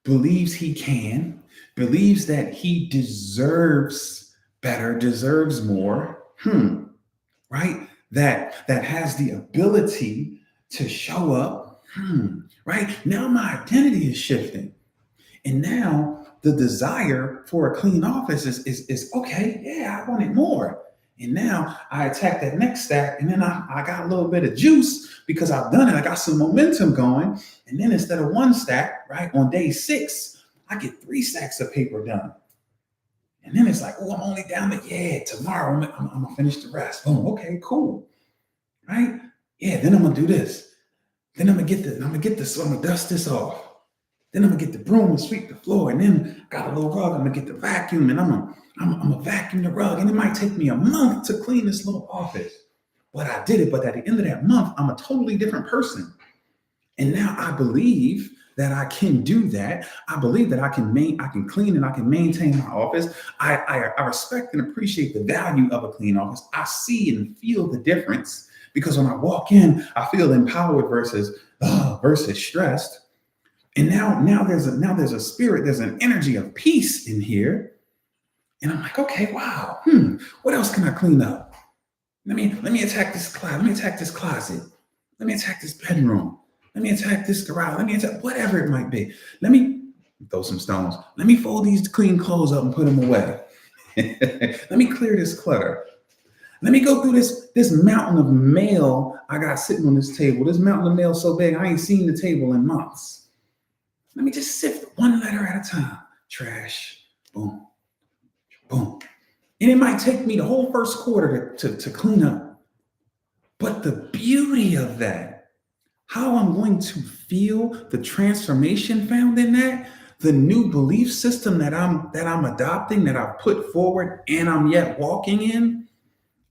Believes he can, believes that he deserves better, deserves more, right? That has the ability to show up, right? Now my identity is shifting. And now the desire for a clean office is okay, yeah, I want it more. And now I attack that next stack, and then I got a little bit of juice because I've done it. I got some momentum going. And then instead of one stack, right, on day 6, I get 3 stacks of paper done. And then it's like, oh, I'm only down to, tomorrow I'm gonna finish the rest. Boom, okay, cool. Right? Yeah, then I'm gonna do this. Then I'm gonna dust this off. Then I'm gonna get the broom and sweep the floor. And then got a little rug, I'm gonna get the vacuum and I'm gonna vacuum the rug. And it might take me a month to clean this little office. But I did it. But at the end of that month, I'm a totally different person. And now I believe that I can do that. I believe that I can clean and I can maintain my office. I respect and appreciate the value of a clean office. I see and feel the difference because when I walk in, I feel empowered versus stressed. And now there's a spirit, there's an energy of peace in here. And I'm like, okay, wow. What else can I clean up? Let me attack this closet. Let me attack this closet. Let me attack this bedroom. Let me attack this garage. Let me attack whatever it might be. Let me throw some stones. Let me fold these clean clothes up and put them away. Let me clear this clutter. Let me go through this mountain of mail I got sitting on this table. This mountain of mail so big, I ain't seen the table in months. Let me just sift one letter at a time. Trash. Boom. Boom. And it might take me the whole first quarter to clean up. But the beauty of that, how I'm going to feel the transformation found in that, the new belief system that I'm adopting, that I've put forward and I'm yet walking in,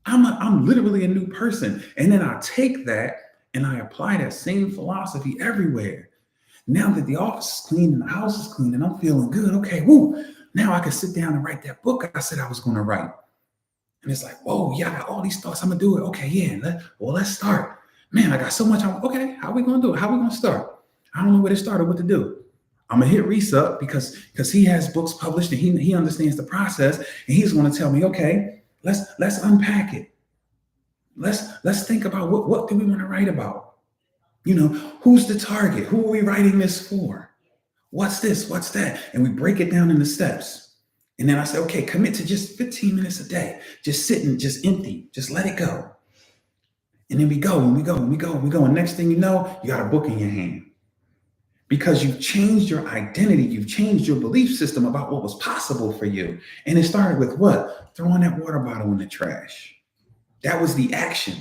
I'm literally a new person. And then I take that and I apply that same philosophy everywhere. Now that the office is clean and the house is clean and I'm feeling good, okay, now I can sit down and write that book I said I was going to write. And it's like, whoa, yeah, I got all these thoughts. I'm going to do it. Okay, yeah, let's start. Man, I got so much. Okay, how are we going to do it? How are we going to start? I don't know where to start or what to do. I'm going to hit Reese up because he has books published and he understands the process. And he's going to tell me, okay, let's unpack it. Let's think about what do we want to write about? Who's the target? Who are we writing this for? What's this? What's that? And we break it down into steps. And then I say, okay, commit to just 15 minutes a day. Just sitting, just empty. Just let it go. And then we go, and we go, and we go, and we go. And next thing you know, you got a book in your hand. Because you've changed your identity. You've changed your belief system about what was possible for you. And it started with what? Throwing that water bottle in the trash. That was the action.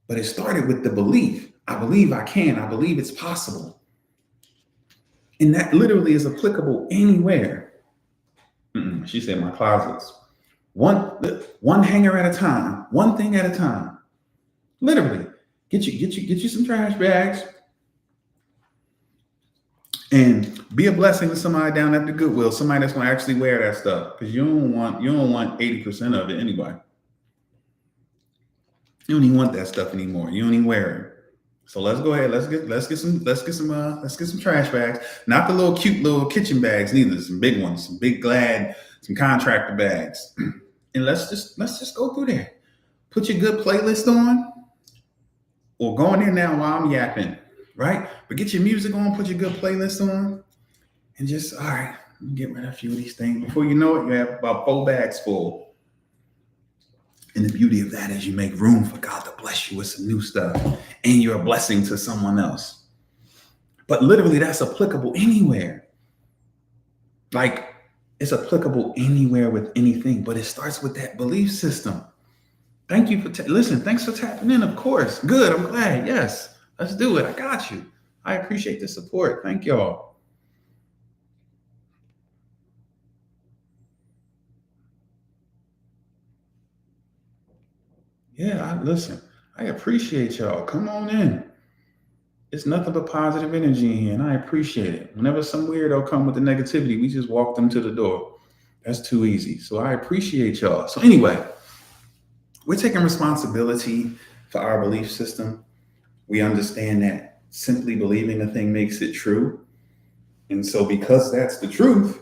But it started with the belief. I believe I can. I believe it's possible. And that literally is applicable anywhere. She said my closets. One hanger at a time. One thing at a time. Literally. Get you some trash bags. And be a blessing to somebody down at the Goodwill. Somebody that's going to actually wear that stuff. Because you don't want 80% of it anyway. You don't even want that stuff anymore. You don't even wear it. So let's go ahead. Let's get some trash bags. Not the little cute little kitchen bags, neither. Some big ones, some big Glad, some contractor bags. And let's just go through there. Put your good playlist on, or go in there now while I'm yapping, right? But get your music on, put your good playlist on, and just all right. Get rid of a few of these things. Before you know it, you have about 4 bags full. And the beauty of that is you make room for God to bless you with some new stuff, and you're a blessing to someone else. But literally, that's applicable anywhere. Like, it's applicable anywhere with anything, but it starts with that belief system. Thank you for thanks for tapping in, of course. Good, I'm glad. Yes, let's do it. I got you. I appreciate the support. Thank y'all. Yeah, listen, I appreciate y'all. Come on in. It's nothing but positive energy in here, and I appreciate it. Whenever some weirdo come with the negativity, we just walk them to the door. That's too easy. So I appreciate y'all. So anyway, we're taking responsibility for our belief system. We understand that simply believing a thing makes it true. And so because that's the truth,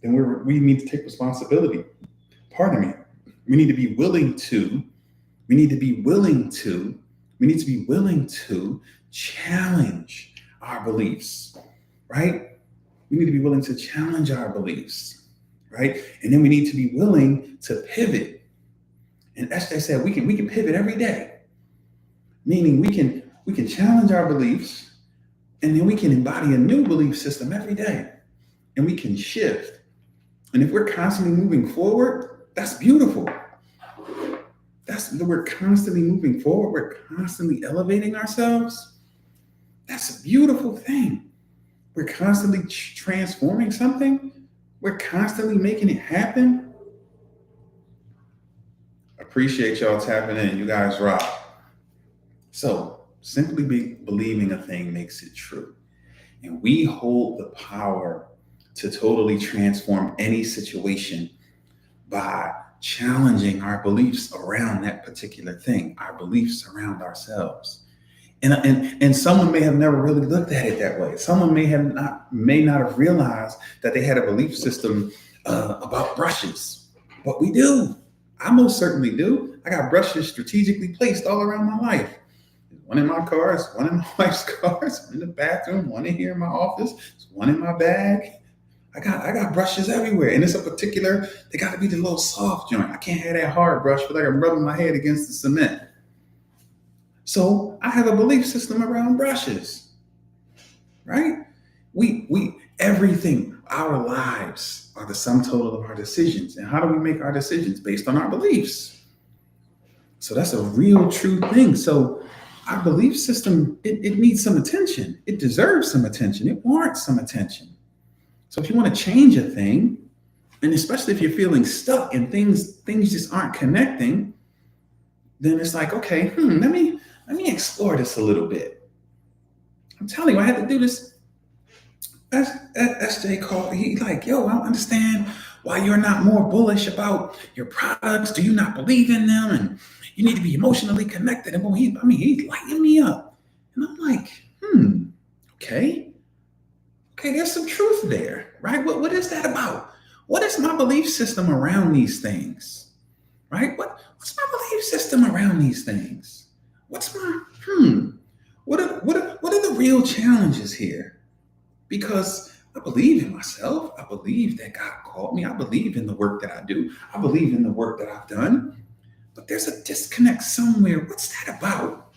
then we need to take responsibility. Pardon me. We need to be willing to challenge our beliefs, right? We need to be willing to challenge our beliefs, right? And then we need to be willing to pivot. And SJ said we can pivot every day, meaning we can challenge our beliefs, and then we can embody a new belief system every day, and we can shift. And if we're constantly moving forward, that's beautiful. We're constantly moving forward. We're constantly elevating ourselves. That's a beautiful thing. We're constantly transforming something. We're constantly making it happen. Appreciate y'all tapping in. You guys rock. So simply believing a thing makes it true. And we hold the power to totally transform any situation by challenging our beliefs around that particular thing, our beliefs around ourselves. And someone may have never really looked at it that way. Someone may not have realized that they had a belief system about brushes, but we do. I most certainly do. I got brushes strategically placed all around my life. One in my car, one in my wife's car, one in the bathroom, one in here in my office, one in my bag. I got brushes everywhere, and it's they got to be the little soft joint. I can't have that hard brush, but like I'm rubbing my head against the cement. So I have a belief system around brushes, right? Everything, our lives are the sum total of our decisions. And how do we make our decisions? Based on our beliefs. So that's a real true thing. So our belief system, it needs some attention. It deserves some attention. It warrants some attention. So if you want to change a thing, and especially if you're feeling stuck and things just aren't connecting, then it's like, okay, let me explore this a little bit. I'm telling you, I had to do this. SJ called. He like, yo, I don't understand why you're not more bullish about your products. Do you not believe in them? And you need to be emotionally connected. And he's lighting me up. And I'm like, okay, there's some truth there, right? What is that about? What is my belief system around these things, right? What's my belief system around these things? What's my, what are the real challenges here? Because I believe in myself. I believe that God called me. I believe in the work that I do. I believe in the work that I've done. But there's a disconnect somewhere. What's that about?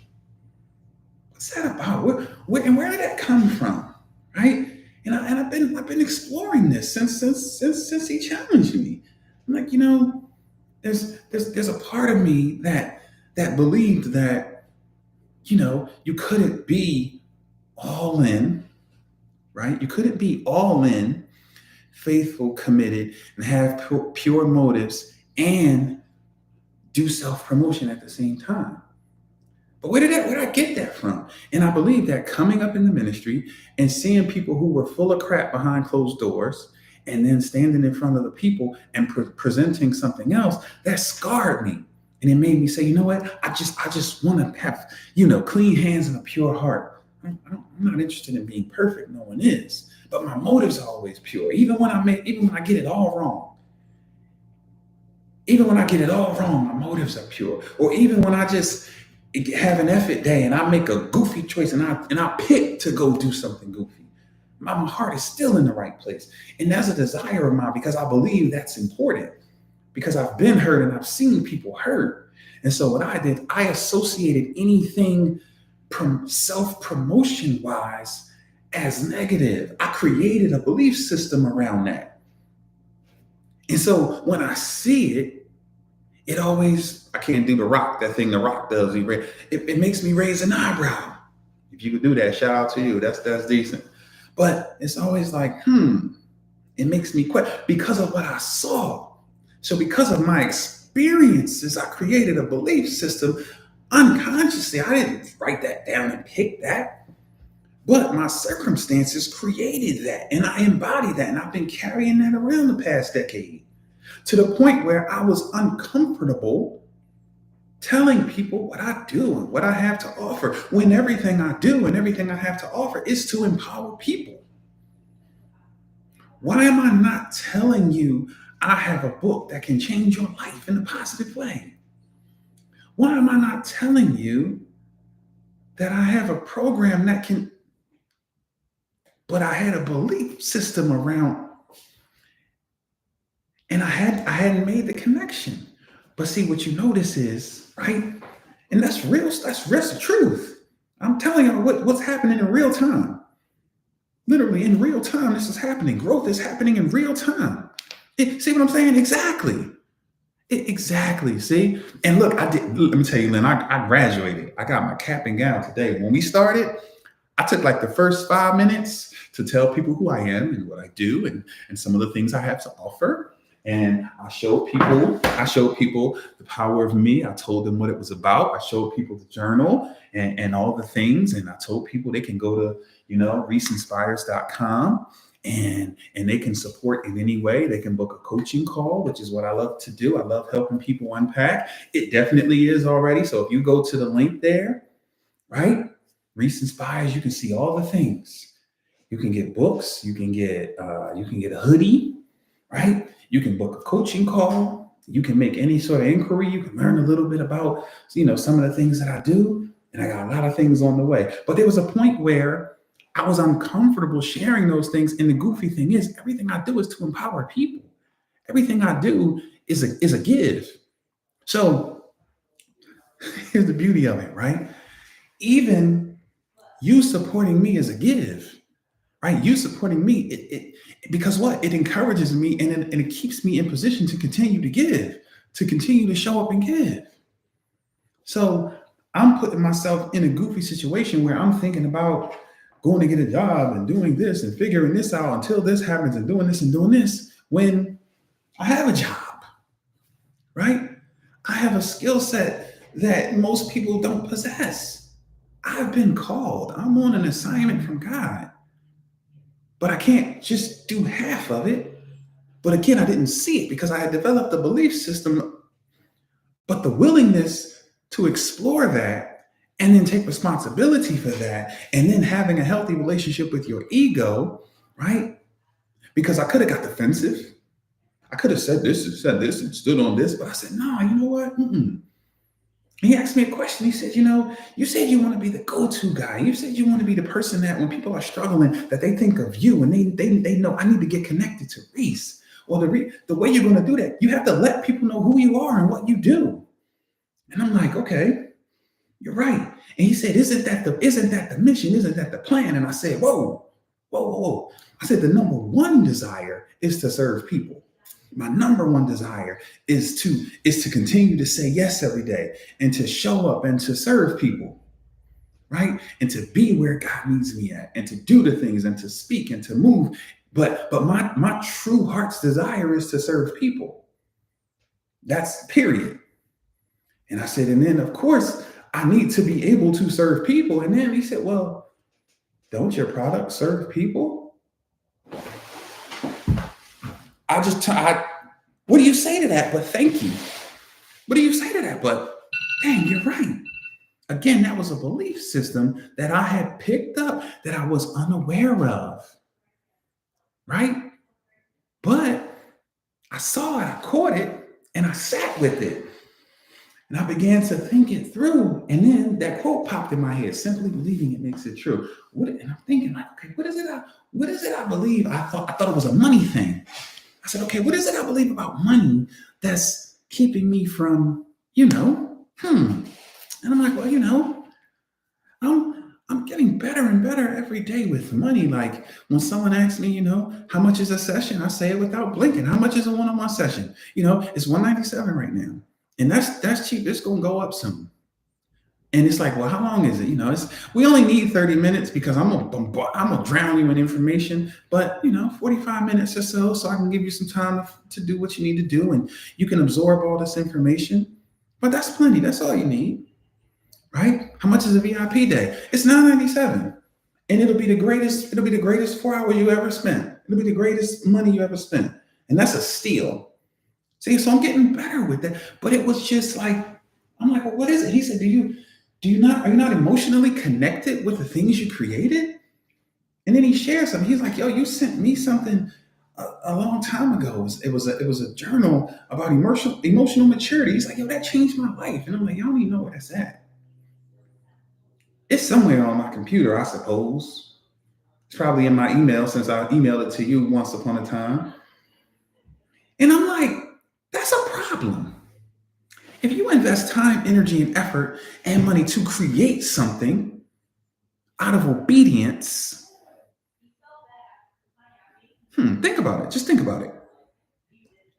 Where did that come from, right? And I've been exploring this since he challenged me. I'm like, there's a part of me that believed that, you couldn't be all in, right? You couldn't be all in, faithful, committed, and have pure motives and do self-promotion at the same time. But where did I get that from? And I believe that coming up in the ministry and seeing people who were full of crap behind closed doors and then standing in front of the people and presenting something else, that scarred me. And it made me say, you know what? I just want to have, clean hands and a pure heart. I'm not interested in being perfect. No one is. But my motives are always pure. Even when I get it all wrong. Even when I get it all wrong, my motives are pure. Or even when I just have an effort day and I make a goofy choice and I pick to go do something goofy, my heart is still in the right place. And that's a desire of mine because I believe that's important. Because I've been hurt and I've seen people hurt. And so what I did, I associated anything self-promotion wise as negative. I created a belief system around that. And so when I see it, it always, I can't do that thing the Rock does. It makes me raise an eyebrow. If you could do that, shout out to you. That's decent. But it's always like, it makes me question because of what I saw. So because of my experiences, I created a belief system unconsciously. I didn't write that down and pick that, but my circumstances created that, and I embody that, and I've been carrying that around the past decade to the point where I was uncomfortable telling people what I do and what I have to offer, when everything I do and everything I have to offer is to empower people. Why am I not telling you I have a book that can change your life in a positive way? Why am I not telling you that I have a program that can, but I had a belief system around, and I hadn't made the connection. But see, what you notice is, right? And that's real, that's truth. I'm telling you what's happening in real time. Literally in real time, this is happening. Growth is happening in real time. See what I'm saying? Exactly. Exactly. See? And look, let me tell you, Lynn, I graduated. I got my cap and gown today. When we started, I took like the first 5 minutes to tell people who I am and what I do and some of the things I have to offer. And I showed people the power of me. I told them what it was about. I showed people the journal and all the things. And I told people they can go to, ReeseInspires.com and they can support in any way. They can book a coaching call, which is what I love to do. I love helping people unpack. It definitely is already. So if you go to the link there, right? Reese Inspires, you can see all the things. You can get books. You can get a hoodie, right? You can book a coaching call. You can make any sort of inquiry. You can learn a little bit about, some of the things that I do. And I got a lot of things on the way. But there was a point where I was uncomfortable sharing those things. And the goofy thing is, everything I do is to empower people. Everything I do is a give. So here's the beauty of it, right? Even you supporting me is a give, right? You supporting me, because what? It encourages me and it keeps me in position to continue to give, to continue to show up and give. So I'm putting myself in a goofy situation where I'm thinking about going to get a job and doing this and figuring this out until this happens and doing this when I have a job, right? I have a skill set that most people don't possess. I've been called. I'm on an assignment from God, but I can't just do half of it. But again, I didn't see it because I had developed a belief system, but the willingness to explore that and then take responsibility for that, and then having a healthy relationship with your ego, right? Because I could have got defensive. I could have said this and stood on this, but I said, no, you know what? He asked me a question. He said, you said you want to be the go-to guy. You said you want to be the person that when people are struggling, that they think of you and they know I need to get connected to Reese. Well, the way you're going to do that, you have to let people know who you are and what you do. And I'm like, okay, you're right. And he said, isn't that the mission? Isn't that the plan? And I said, whoa. I said, the number one desire is to serve people. My number one desire is to continue to say yes every day and to show up and to serve people, right? And to be where God needs me at and to do the things and to speak and to move. But my true heart's desire is to serve people. That's period. And I said, and then of course, I need to be able to serve people. And then he said, well, don't your product serve people? What do you say to that? But thank you. What do you say to that? But dang, you're right. Again, that was a belief system that I had picked up that I was unaware of, right? But I saw it, I caught it, and I sat with it. And I began to think it through. And then that quote popped in my head, simply believing it makes it true. And I'm thinking, like, okay, what is it I believe? I thought it was a money thing. I said, okay, what is it I believe about money that's keeping me from, And I'm like, well, I'm getting better and better every day with money. Like when someone asks me, how much is a session? I say it without blinking. How much is a one-on-one session? It's 197 right now. And that's cheap. It's gonna go up soon. And it's like, well, how long is it? We only need 30 minutes because I'm gonna drown you in information, but 45 minutes or so I can give you some time to do what you need to do and you can absorb all this information. But that's plenty. That's all you need. Right? How much is a VIP day? It's $9.97. And it'll be the greatest 4 hours you ever spent. It'll be the greatest money you ever spent. And that's a steal. See, so I'm getting better with that. But it was just like, I'm like, well, what is it? He said, are you not emotionally connected with the things you created? And then he shared something. He's like, yo, you sent me something a long time ago. It was a journal about emotional maturity. He's like, yo, that changed my life. And I'm like, y'all don't even know where that's at. It's somewhere on my computer, I suppose. It's probably in my email since I emailed it to you once upon a time. And I'm like, that's a problem. If you invest time, energy, and effort and money to create something out of obedience, think about it. Just think about it.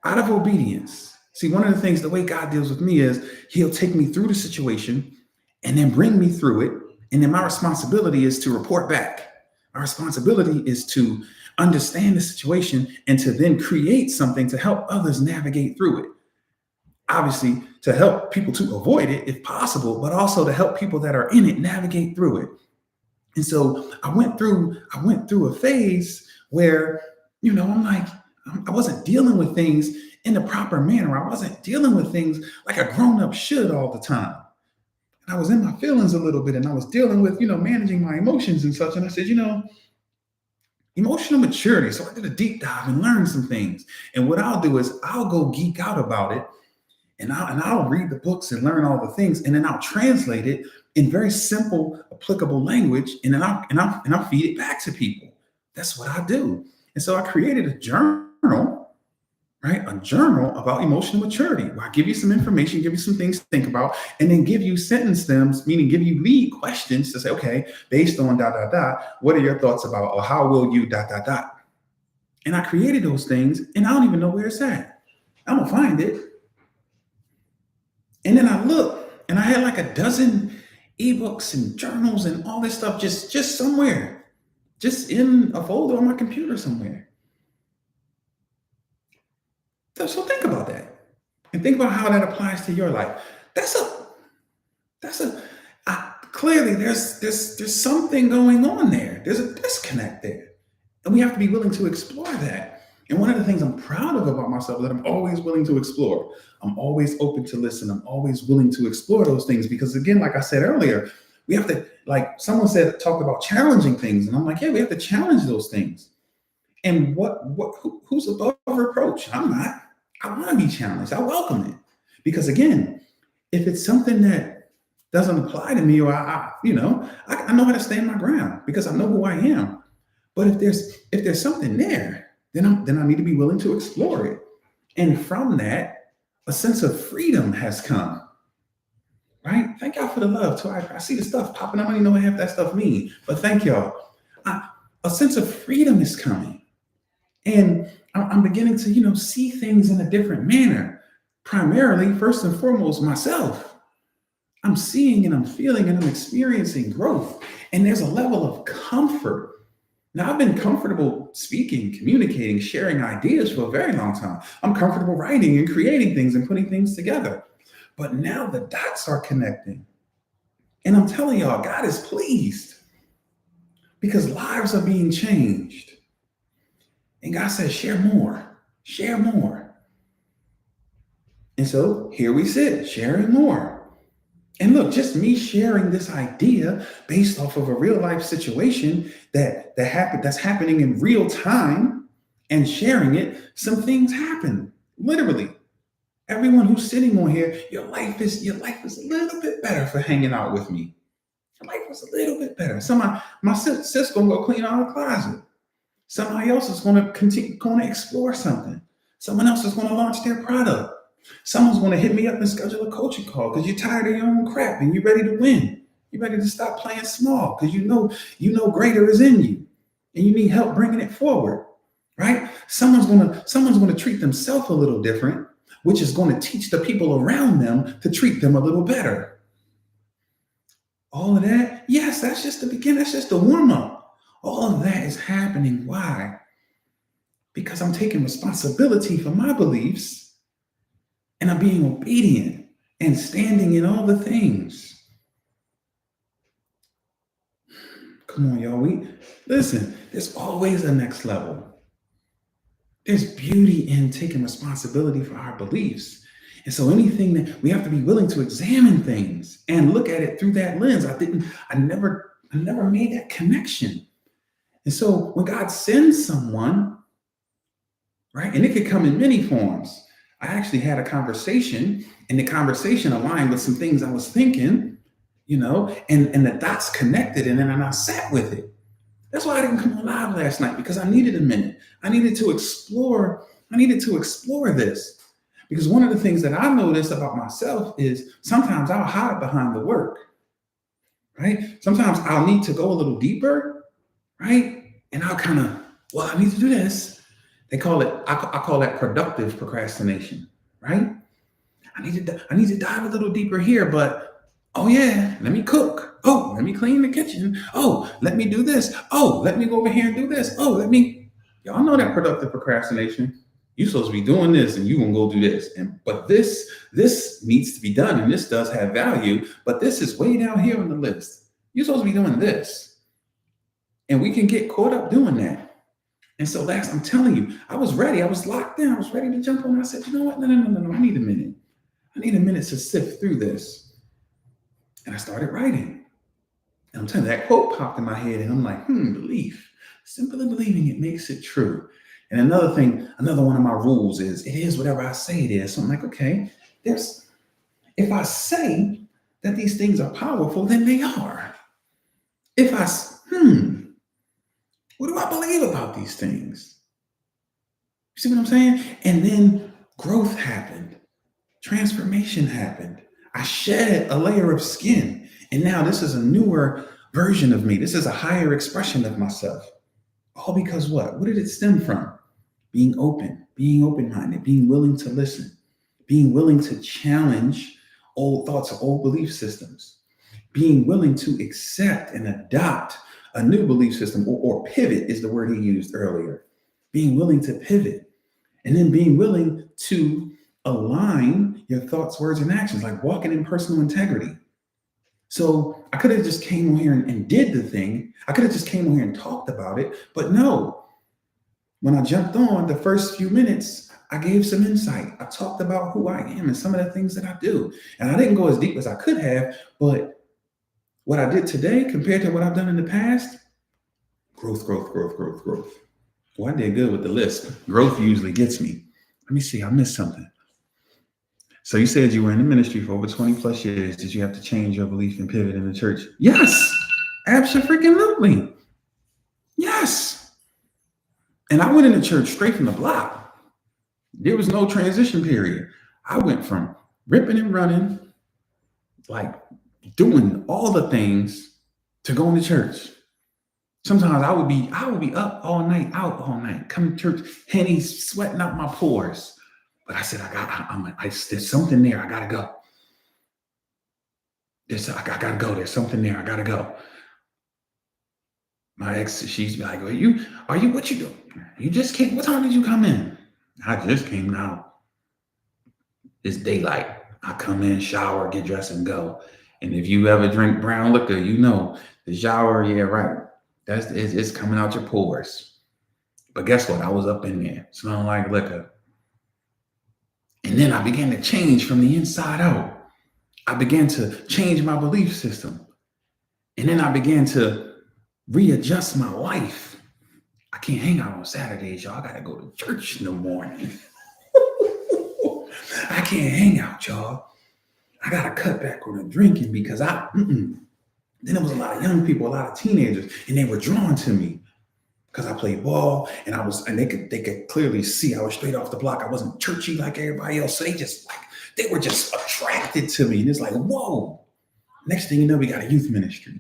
Out of obedience. See, one of the things, the way God deals with me is he'll take me through the situation and then bring me through it. And then my responsibility is to report back. My responsibility is to understand the situation and to then create something to help others navigate through it. Obviously, to help people to avoid it if possible, but also to help people that are in it navigate through it. And so I went through a phase where, I'm like, I wasn't dealing with things in the proper manner. I wasn't dealing with things like a grown-up should all the time. I was in my feelings a little bit and I was dealing with, managing my emotions and such. And I said, emotional maturity. So I did a deep dive and learned some things. And what I'll do is I'll go geek out about it and I'll read the books and learn all the things. And then I'll translate it in very simple, applicable language. And then I'll feed it back to people. That's what I do. And so I created a journal. Right? A journal about emotional maturity where I give you some information, give you some things to think about, and then give you sentence stems, meaning give you lead questions to say, okay, based on ... what are your thoughts about, or how will you ... And I created those things and I don't even know where it's at. I'm gonna find it. And then I look and I had like a dozen ebooks and journals and all this stuff just somewhere, just in a folder on my computer somewhere. So think about that and think about how that applies to your life. Clearly there's something going on there. There's a disconnect there. And we have to be willing to explore that. And one of the things I'm proud of about myself is that I'm always willing to explore. I'm always open to listen. I'm always willing to explore those things because again, like I said earlier, we have to, like someone talked about challenging things. And I'm like, yeah, we have to challenge those things. And who's above reproach? I'm not. I want to be challenged. I welcome it. Because again, if it's something that doesn't apply to me or I know how to stand my ground because I know who I am. But if there's something there, then I need to be willing to explore it. And from that, a sense of freedom has come. Right? Thank y'all for the love too. I see the stuff popping up. I don't even know what half that stuff means. But thank y'all. A sense of freedom is coming. And I'm beginning to, see things in a different manner. Primarily, first and foremost, myself. I'm seeing and I'm feeling and I'm experiencing growth. And there's a level of comfort. Now, I've been comfortable speaking, communicating, sharing ideas for a very long time. I'm comfortable writing and creating things and putting things together. But now the dots are connecting. And I'm telling y'all, God is pleased because lives are being changed. And God says, share more, share more. And so here we sit, sharing more. And look, just me sharing this idea based off of a real life situation that's happening in real time and sharing it, some things happen, literally. Everyone who's sitting on here, your life is a little bit better for hanging out with me. Your life was a little bit better. My sis gonna go clean out her closet. Somebody else is going to explore something. Someone else is going to launch their product. Someone's going to hit me up and schedule a coaching call because you're tired of your own crap and you're ready to win. You're ready to stop playing small because you know greater is in you and you need help bringing it forward, right? Someone's gonna treat themselves a little different, which is going to teach the people around them to treat them a little better. All of that, yes, that's just the beginning. That's just the warm up. All of that is happening. Why? Because I'm taking responsibility for my beliefs and I'm being obedient and standing in all the things. Come on, y'all. Listen, there's always a next level. There's beauty in taking responsibility for our beliefs. And so anything that we have to be willing to examine things and look at it through that lens. I never made that connection. And so when God sends someone, right, and it could come in many forms. I actually had a conversation and the conversation aligned with some things I was thinking, and the dots connected and then I sat with it. That's why I didn't come on live last night because I needed a minute. I needed to explore this. Because one of the things that I noticed about myself is sometimes I'll hide behind the work, right? Sometimes I'll need to go a little deeper, right? And I'll I need to do this. I call that productive procrastination, right? I need to dive a little deeper here, but oh yeah, let me cook. Oh, let me clean the kitchen. Oh, let me do this. Oh, let me go over here and do this. Oh, y'all know that productive procrastination. You're supposed to be doing this and you gonna go do this. But this needs to be done and this does have value, but this is way down here on the list. You're supposed to be doing this. And we can get caught up doing that. And so I'm telling you, I was ready. I was locked in. I was ready to jump on. I said, you know what? No. I need a minute. I need a minute to sift through this. And I started writing. And I'm telling you, that quote popped in my head and I'm like, belief. Simply believing it makes it true. And another one of my rules is it is whatever I say it is. So I'm like, okay, if I say that these things are powerful, then they are. If what do I believe about these things? You see what I'm saying? And then growth happened. Transformation happened. I shed a layer of skin. And now this is a newer version of me. This is a higher expression of myself. All because what? What did it stem from? Being open, being open-minded, being willing to listen, being willing to challenge old thoughts or old belief systems, being willing to accept and adopt a new belief system or pivot is the word he used earlier. Being willing to pivot and then being willing to align your thoughts, words, and actions, like walking in personal integrity. So I could have just came on here and did the thing. I could have just came on here and talked about it, but no. When I jumped on the first few minutes, I gave some insight. I talked about who I am and some of the things that I do. And I didn't go as deep as I could have, but what I did today compared to what I've done in the past, growth. Well, I did good with the list. Growth usually gets me. Let me see, I missed something. So you said you were in the ministry for over 20 plus years. Did you have to change your belief and pivot in the church? Yes, absolutely. Yes. And I went into church straight from the block. There was no transition period. I went from ripping and running, like doing all the things to going to church. Sometimes I would be up all night, out all night, coming to church, Henny sweating out my pores. But I said, there's something there. I gotta go. I gotta go. There's something there. I gotta go. My ex, she's like, what you doing? You just came, what time did you come in? I just came now. It's daylight. I come in, shower, get dressed and go. And if you ever drink brown liquor, you know, the shower, yeah, right. It's coming out your pores. But guess what? I was up in there smelling like liquor. And then I began to change from the inside out. I began to change my belief system. And then I began to readjust my life. I can't hang out on Saturdays, y'all. I gotta go to church in the morning. I can't hang out, y'all. I gotta cut back on the drinking because then there was a lot of young people, a lot of teenagers, and they were drawn to me. because I played ball and they could clearly see I was straight off the block. I wasn't churchy like everybody else. So they were just attracted to me. And it's like, whoa. Next thing you know, we got a youth ministry.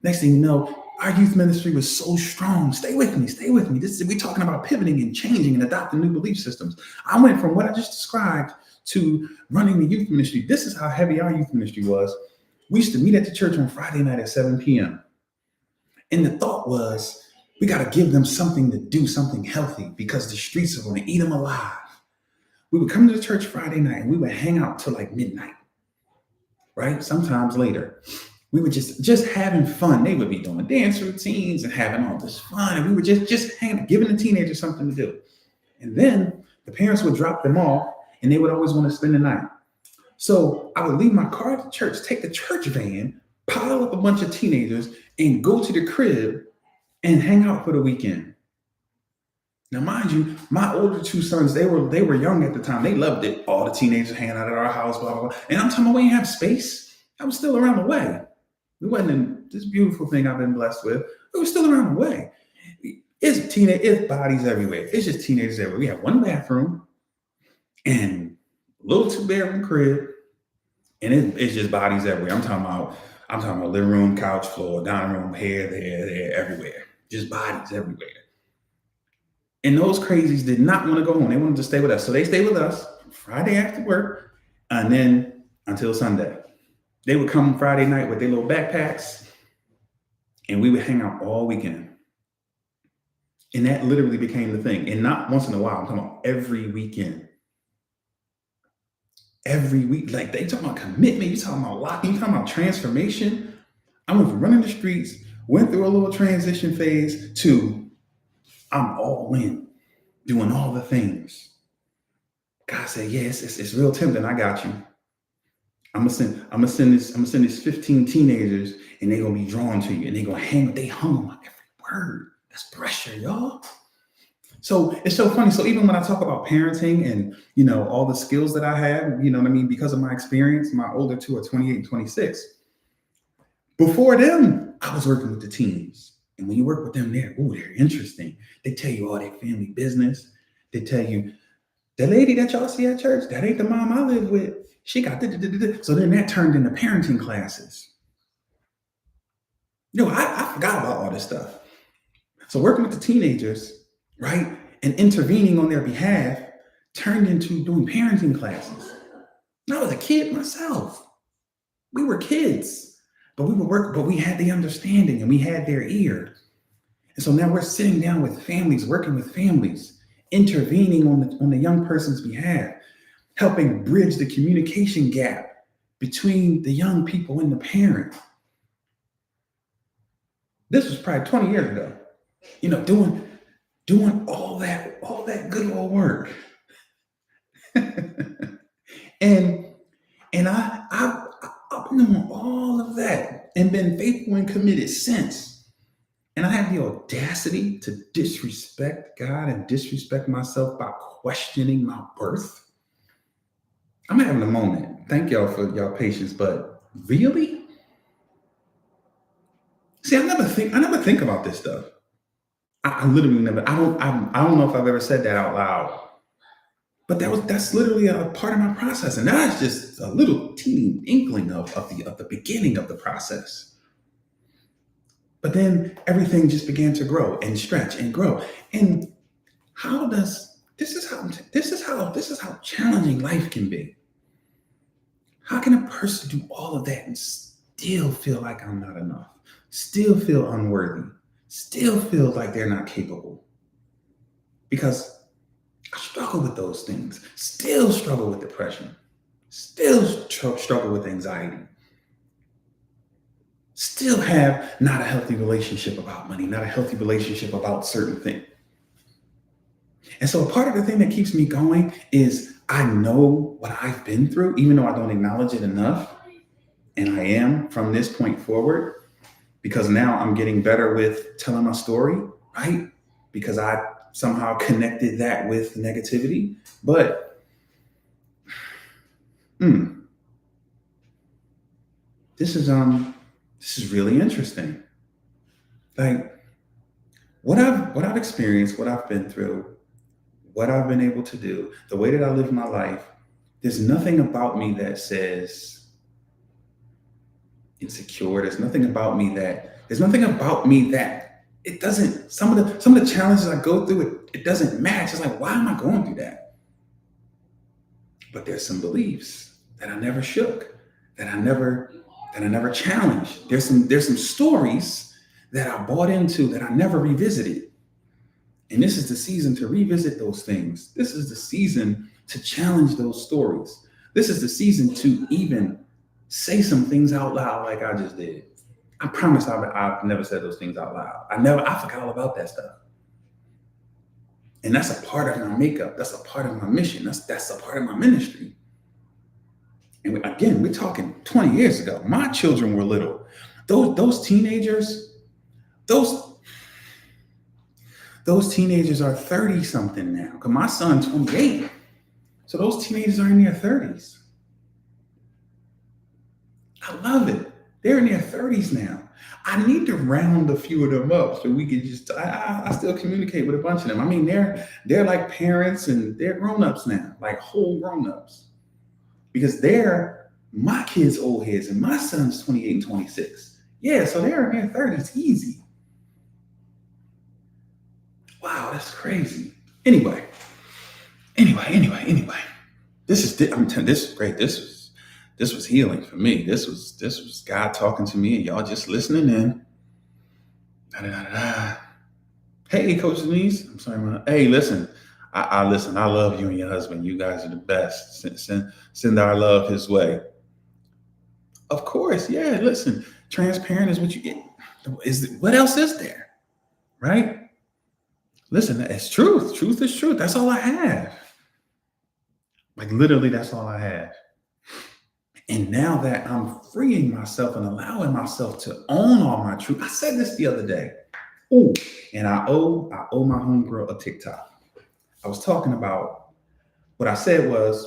Next thing you know, our youth ministry was so strong. Stay with me, stay with me. We're talking about pivoting and changing and adopting new belief systems. I went from what I just described to running the youth ministry. This is how heavy our youth ministry was. We used to meet at the church on Friday night at 7 p.m. And the thought was, we got to give them something to do, something healthy, because the streets are going to eat them alive. We would come to the church Friday night and we would hang out till like midnight, right? Sometimes later. We were just having fun. They would be doing dance routines and having all this fun. And we were just hanging, giving the teenagers something to do. And then the parents would drop them off and they would always want to spend the night. So I would leave my car at the church, take the church van, pile up a bunch of teenagers and go to the crib and hang out for the weekend. Now, mind you, my older two sons, they were young at the time. They loved it. All the teenagers hanging out at our house, blah, blah, blah. And I'm talking about we didn't have space. I was still around the way. We wasn't in this beautiful thing I've been blessed with. We were still around the way. It's bodies everywhere. It's just teenagers everywhere. We have one bathroom and a little 2-bedroom crib, and it's just bodies everywhere. I'm talking about living room, couch, floor, dining room, here, there, everywhere. Just bodies everywhere. And those crazies did not want to go home. They wanted to stay with us. So they stayed with us Friday after work and then until Sunday. They would come Friday night with their little backpacks and we would hang out all weekend. And that literally became the thing. And not once in a while, I'm talking about every weekend. Every week, like they talking about commitment, you talking about locking, you talking about transformation. I went from running the streets, went through a little transition phase to I'm all in, doing all the things. God said, yes, it's real tempting. I got you. I'm gonna send this 15 teenagers and they're gonna be drawn to you and they're gonna hang, they hung on my every word. That's pressure, y'all. So it's so funny. So even when I talk about parenting and, all the skills that I have, what I mean? Because of my experience, my older two are 28 and 26. Before them, I was working with the teens. And when you work with them, they're interesting. They tell you all their family business. They tell you, the lady that y'all see at church, that ain't the mom I live with. She got So then that turned into parenting classes. I forgot about all this stuff. So working with the teenagers, right, and intervening on their behalf turned into doing parenting classes. And I was a kid myself. We were kids, but we had the understanding and we had their ear. And so now we're sitting down with families, working with families, intervening on the young person's behalf, helping bridge the communication gap between the young people and the parent. This was probably 20 years ago. Doing all that good old work. and I've been doing all of that and been faithful and committed since. And I have the audacity to disrespect God and disrespect myself by questioning my worth. I'm having a moment. Thank y'all for y'all patience, but really? See, I never think about this stuff. I literally never. I don't know if I've ever said that out loud, but that's literally a part of my process, and that's just a little teeny inkling of the beginning of the process. But then everything just began to grow and stretch and grow. And this is how challenging life can be. How can a person do all of that and still feel like I'm not enough? Still feel unworthy? Still feel like they're not capable? Because I struggle with those things. Still struggle with depression. Still struggle with anxiety. Still have not a healthy relationship about money, not a healthy relationship about certain things. And so part of the thing that keeps me going is I know what I've been through, even though I don't acknowledge it enough. And I am from this point forward, because now I'm getting better with telling my story, right? Because I somehow connected that with negativity. But this is really interesting. Like, what I've experienced, what I've been through, what I've been able to do, the way that I live my life, there's nothing about me that says insecure. There's nothing about me that it doesn't, some of the challenges I go through, it doesn't match. It's like, why am I going through that? But there's some beliefs that I never shook, that I never challenged. There's some stories that I bought into that I never revisited. And this is the season to revisit those things. This is the season to challenge those stories. This is the season to even say some things out loud like I just did. I promise I've never said those things out loud. I forgot all about that stuff. And that's a part of my makeup. That's a part of my mission. That's a part of my ministry. And again, we're talking 20 years ago. My children were little. Those teenagers, those teenagers are 30 something now. Because my son's 28. So those teenagers are in their 30s. I love it. They're in their 30s now. I need to round a few of them up so we can just, I still communicate with a bunch of them. I mean, they're like parents and they're grown-ups now, like whole grown-ups. Because they're my kids' old heads and my son's 28 and 26. Yeah, so they're in their 30s easy. Wow, that's crazy. Anyway. I'm telling this is great. This was healing for me. This was God talking to me and y'all just listening in. Da-da-da-da. Hey, Coach Denise. I'm sorry, man. Hey, listen. I listen. I love you and your husband. You guys are the best. Send our love his way. Of course, yeah. Listen, transparent is what you get. What else is there, right? Listen, it's truth. Truth is truth. That's all I have. Like literally, that's all I have. And now that I'm freeing myself and allowing myself to own all my truth, I said this the other day. Oh, and I owe my homegirl a TikTok. I was talking about what I said was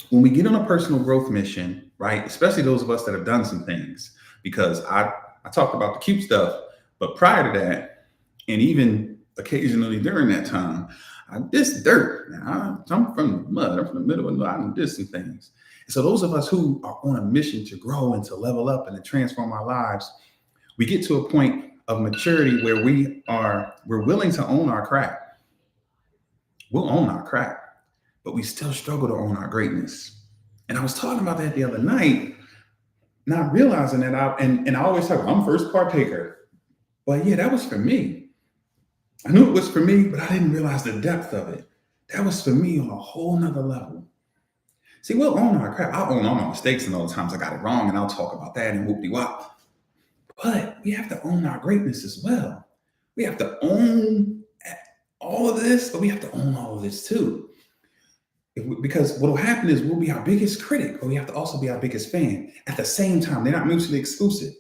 when we get on a personal growth mission, right? Especially those of us that have done some things, because I talked about the cute stuff, but prior to that, and even occasionally during that time, I did dirt. Now, I'm from the mud. I'm from the middle of the I did some things. And so those of us who are on a mission to grow and to level up and to transform our lives, we get to a point of maturity where we're willing to own our crap. We'll own our crap, but we still struggle to own our greatness. And I was talking about that the other night, not realizing that I always talk, I'm first partaker. But yeah, that was for me. I knew it was for me, but I didn't realize the depth of it. That was for me on a whole nother level. See, we'll own our crap. I'll own all my mistakes and all the times I got it wrong, and I'll talk about that and whoop-de-wop. But we have to own our greatness as well. We have to own all of this, but we have to own all of this too. Because what will happen is we'll be our biggest critic, but we have to also be our biggest fan at the same time. They're not mutually exclusive.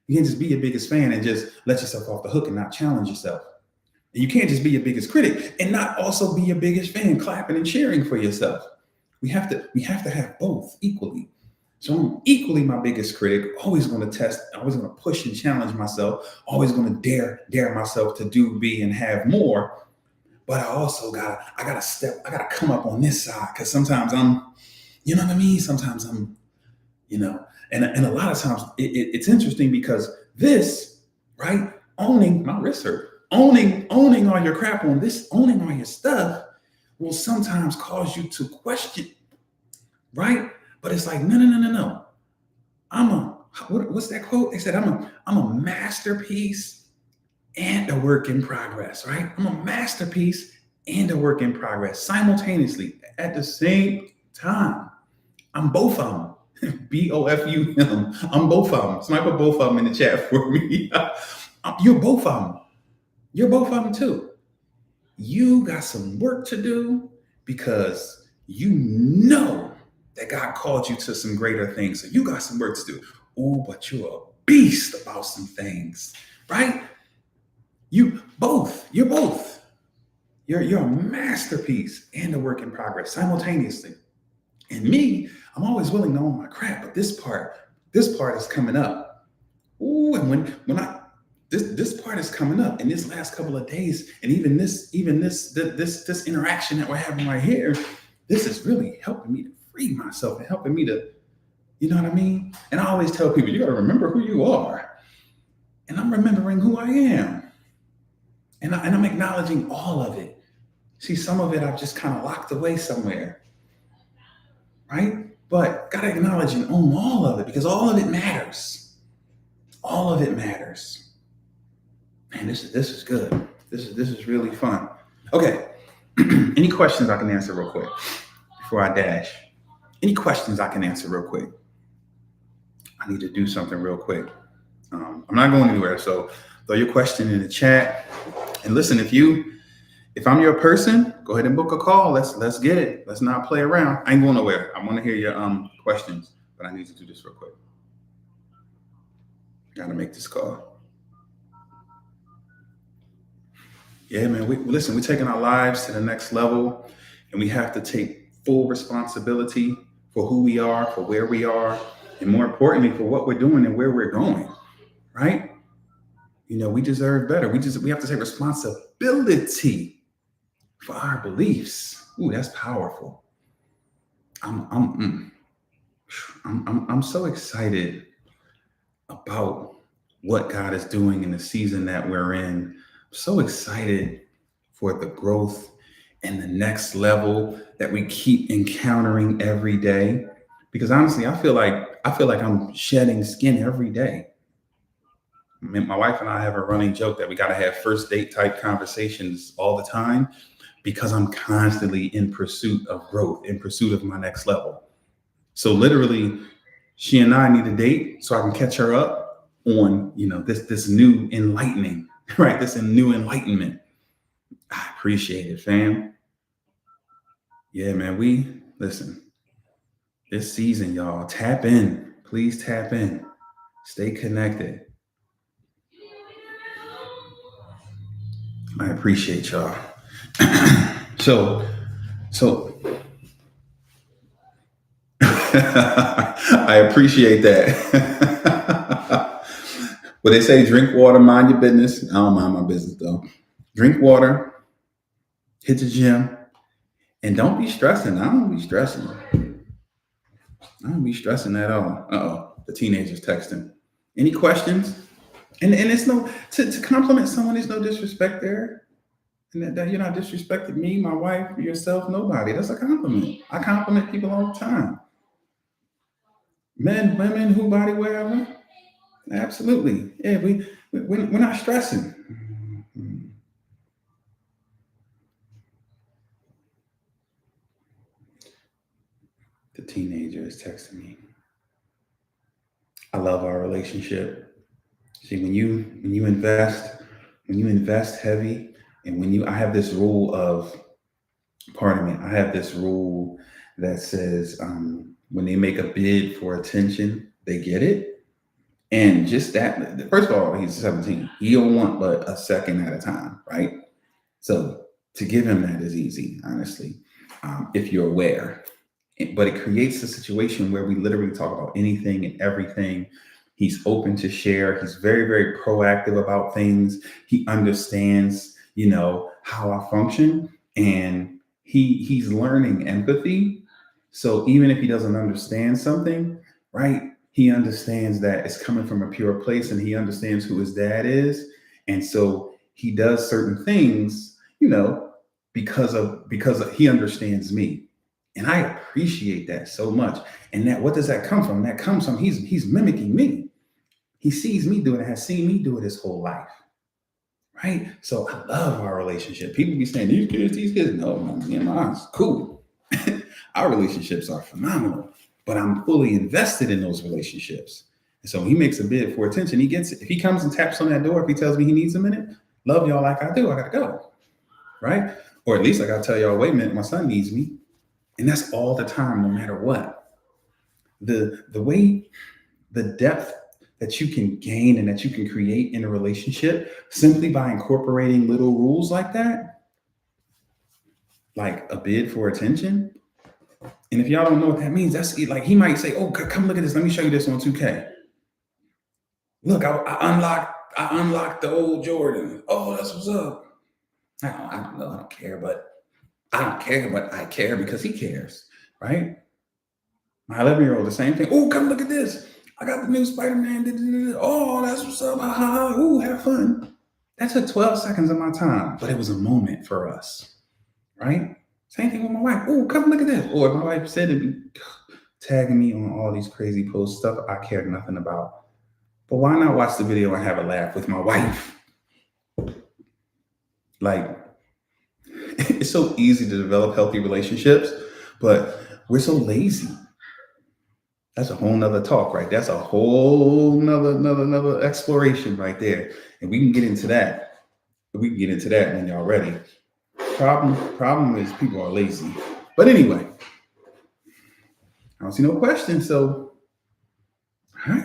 You can't just be your biggest fan and just let yourself off the hook and not challenge yourself. And you can't just be your biggest critic and not also be your biggest fan, clapping and cheering for yourself. We have to have both equally. So I'm equally my biggest critic, always going to test, always going to push and challenge myself, always going to dare myself to do, be, and have more. But I also gotta come up on this side because sometimes I'm, you know what I mean? Sometimes I'm, and a lot of times it's interesting because this, right? Owning my wrist hurt, owning all your crap on this, owning all your stuff will sometimes cause you to question, right? But it's like, no. What's that quote? They said, I'm a masterpiece and a work in progress, right? I'm a masterpiece and a work in progress simultaneously at the same time. I'm both of them. BOFUM. I'm both of them. Somebody put both of them in the chat for me. You're both of them. You're both of them too. You got some work to do because you know that God called you to some greater things. So you got some work to do. Oh, but you're a beast about some things, right? You're both. You're a masterpiece and a work in progress simultaneously. And me, I'm always willing to own my crap, but this part is coming up. Ooh, and when this part is coming up, and this last couple of days, and even this interaction that we're having right here, this is really helping me to free myself and helping me to, you know what I mean? And I always tell people, you got to remember who you are, and I'm remembering who I am, and I'm acknowledging all of it. See, some of it I've just kind of locked away somewhere, right? But gotta acknowledge and own all of it, because all of it matters. All of it matters. Man, this is good. This is really fun. Okay. Any questions I can answer real quick before I dash? Any questions I can answer real quick? I need to do something real quick. I'm not going anywhere, so throw your question in the chat. And listen, if I'm your person, go ahead and book a call. Let's get it. Let's not play around. I ain't going nowhere. I want to hear your questions, but I need to do this real quick. Gotta make this call. Yeah, man. We're taking our lives to the next level, and we have to take full responsibility for who we are, for where we are, and more importantly, for what we're doing and where we're going. Right? You know, we deserve better. We have to take responsibility for our beliefs. Ooh, that's powerful. I'm so excited about what God is doing in the season that we're in. I'm so excited for the growth and the next level that we keep encountering every day. Because honestly, I feel like I'm shedding skin every day. I mean, my wife and I have a running joke that we got to have first date type conversations all the time, because I'm constantly in pursuit of growth, in pursuit of my next level. So literally, she and I need a date so I can catch her up on, this new enlightening, right? This new enlightenment. I appreciate it, fam. Yeah, man, listen, this season, y'all, tap in. Please tap in. Stay connected. I appreciate y'all. So I appreciate that. Well, they say drink water, mind your business. I don't mind my business though. Drink water, hit the gym, and don't be stressing. I don't be stressing. I don't be stressing at all. Uh-oh, the teenager's texting. Any questions? And it's no, to compliment someone, there's no disrespect there. And that you're not disrespecting me, my wife, yourself, nobody. That's a compliment. I compliment people all the time. Men, women, who, body, wherever. Absolutely. Yeah, we're not stressing. The teenager is texting me. I love our relationship. See, when you invest heavy, and I have this rule of, I have this rule that says when they make a bid for attention, they get it. And just that, first of all, he's 17. He don't want but a second at a time, right? So to give him that is easy, honestly, if you're aware. But it creates a situation where we literally talk about anything and everything. He's open to share. He's very, very proactive about things. He understands, how I function, and he's learning empathy. So even if he doesn't understand something, right, he understands that it's coming from a pure place, and he understands who his dad is. And so he does certain things, because he understands me. And I appreciate that so much. And what does that come from? That comes from he's mimicking me. He sees me do it, has seen me do it his whole life. Right? So I love our relationship. People be saying, these kids. No, me and mine's cool. Our relationships are phenomenal, but I'm fully invested in those relationships. And so he makes a bid for attention. He gets it. If he comes and taps on that door, if he tells me he needs a minute, love y'all like I do, I gotta go. Right? Or at least I gotta tell y'all, wait a minute, my son needs me. And that's all the time, no matter what. The way, the depth that you can gain and that you can create in a relationship simply by incorporating little rules like that, like a bid for attention. And if y'all don't know what that means, that's like he might say, oh, come look at this. Let me show you this on 2K. Look, I I unlocked the old Jordan. Oh, that's what's up. I don't know. I don't care, but I care because he cares, right? My 11-year-old, the same thing. Oh, come look at this. I got the new Spider-Man. Oh, that's what's up. Ha, ha, ha. Ooh, have fun. That took 12 seconds of my time, but it was a moment for us, right? Same thing with my wife. Oh, come look at this. Or my wife said to me, tagging me on all these crazy posts, stuff I care nothing about. But why not watch the video and have a laugh with my wife? Like, it's so easy to develop healthy relationships, but we're so lazy. That's a whole nother talk, right? That's a whole another exploration right there. And we can get into that. We can get into that when y'all ready. Problem is people are lazy. But anyway, I don't see no questions. So, all right,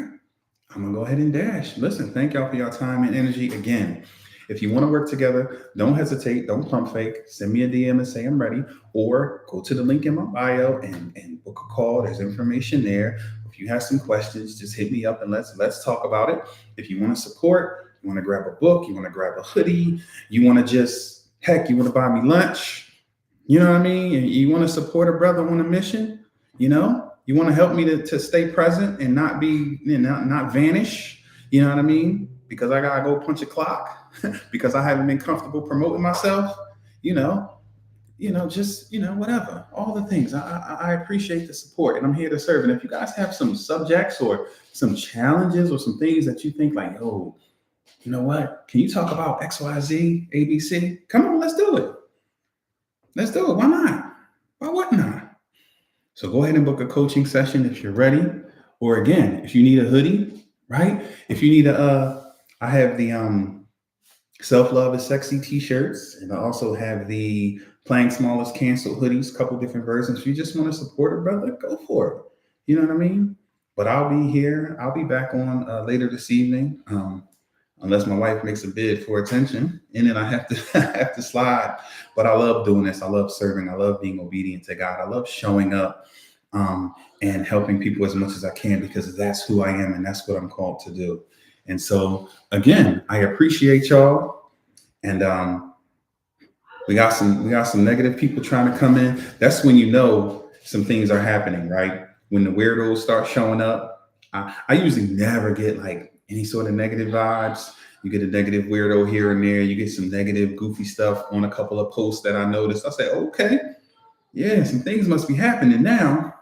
I'm gonna go ahead and dash. Listen, thank y'all for your time and energy again. If you want to work together, don't hesitate, don't pump fake. Send me a DM and say I'm ready, or go to the link in my bio and book a call. There's information there. If you have some questions, just hit me up and let's talk about it. If you want to support, you want to grab a book, you want to grab a hoodie, you want to just heck, you want to buy me lunch, you know what I mean? And you want to support a brother on a mission, you know, you want to help me to stay present and not be, not vanish, you know what I mean? Because I gotta go punch a clock. Because I haven't been comfortable promoting myself, just whatever, all the things. I appreciate the support, and I'm here to serve. And if you guys have some subjects or some challenges or some things that you think like, oh, you know what? Can you talk about XYZ, ABC? Come on, let's do it. Let's do it. Why not? Why wouldn't I? So go ahead and book a coaching session if you're ready. Or again, if you need a hoodie, right? If you need I have the Self-Love is Sexy t-shirts, and I also have the Playing Small is Canceled hoodies, a couple different versions. If you just want to support a brother, go for it. You know what I mean? But I'll be here. I'll be back on later this evening, unless my wife makes a bid for attention, and then I have to slide. But I love doing this. I love serving. I love being obedient to God. I love showing up and helping people as much as I can, because that's who I am and that's what I'm called to do. And so, again, I appreciate y'all. And we got some negative people trying to come in. That's when you know some things are happening, right? When the weirdos start showing up. I usually never get like any sort of negative vibes. You get a negative weirdo here and there. You get some negative, goofy stuff on a couple of posts that I noticed. I say, okay, yeah, some things must be happening now,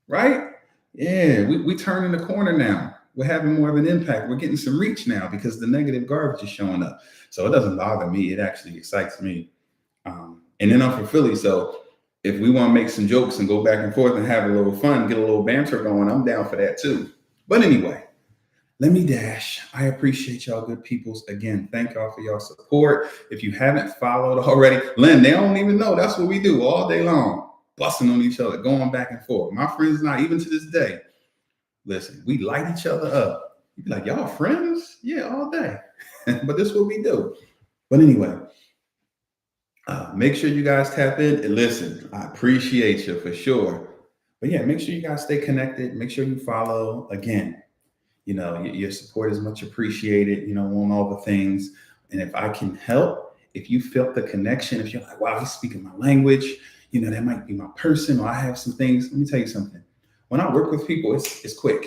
right? Yeah, we turning the corner now. We're having more of an impact. We're getting some reach now because the negative garbage is showing up. So it doesn't bother me. It actually excites me. And then I'm from Philly. So if we want to make some jokes and go back and forth and have a little fun, get a little banter going, I'm down for that too. But anyway, let me dash. I appreciate y'all good peoples. Again, thank y'all for your support. If you haven't followed already, Lynn, they don't even know. That's what we do all day long. Busting on each other, going back and forth. My friends and I, even to this day, listen, we light each other up. You be like, y'all friends? Yeah, all day. But this is what we do. But anyway, make sure you guys tap in and listen. I appreciate you for sure. But yeah, make sure you guys stay connected. Make sure you follow. Again, your support is much appreciated, on all the things. And if I can help, if you felt the connection, if you're like, wow, he's speaking my language, that might be my person, or I have some things. Let me tell you something. When I work with people, it's quick.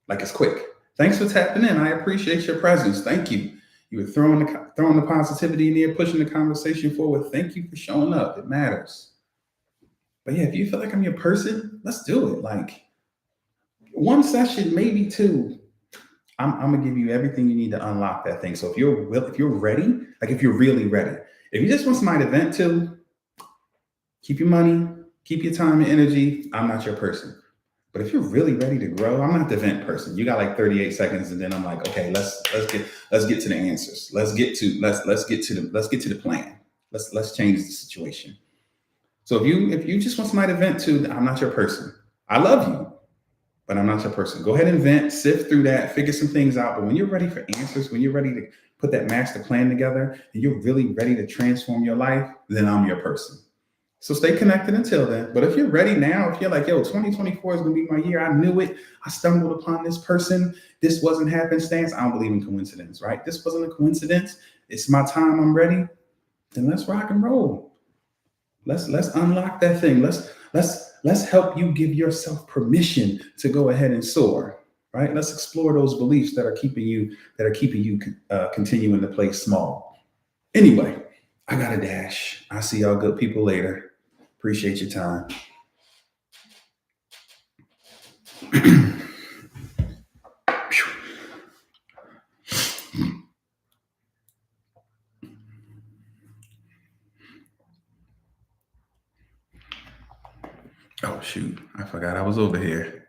Like, it's quick. Thanks for tapping in. I appreciate your presence. Thank you. You were throwing the positivity in there, pushing the conversation forward. Thank you for showing up. It matters. But yeah, if you feel like I'm your person, let's do it. Like, one session, maybe two. I'm gonna give you everything you need to unlock that thing. So if you're ready, like if you're really ready, if you just want somebody to vent to, keep your money, keep your time and energy. I'm not your person. But if you're really ready to grow, I'm not the vent person. You got like 38 seconds, and then I'm like, okay, let's get to the answers. Let's get to the plan. Let's change the situation. So if you just want somebody to vent to, I'm not your person. I love you, but I'm not your person. Go ahead and vent, sift through that, figure some things out. But when you're ready for answers, when you're ready to put that master plan together, and you're really ready to transform your life, then I'm your person. So stay connected until then. But if you're ready now, if you're like, yo, 2024 is going to be my year, I knew it. I stumbled upon this person. This wasn't happenstance. I don't believe in coincidence, right? This wasn't a coincidence. It's my time. I'm ready. Then let's rock and roll. Let's unlock that thing. Let's help you give yourself permission to go ahead and soar. Right? Let's explore those beliefs that are keeping you continuing to play small. Anyway, I got a dash. I'll see y'all good people later. Appreciate your time. Oh shoot, I forgot I was over here.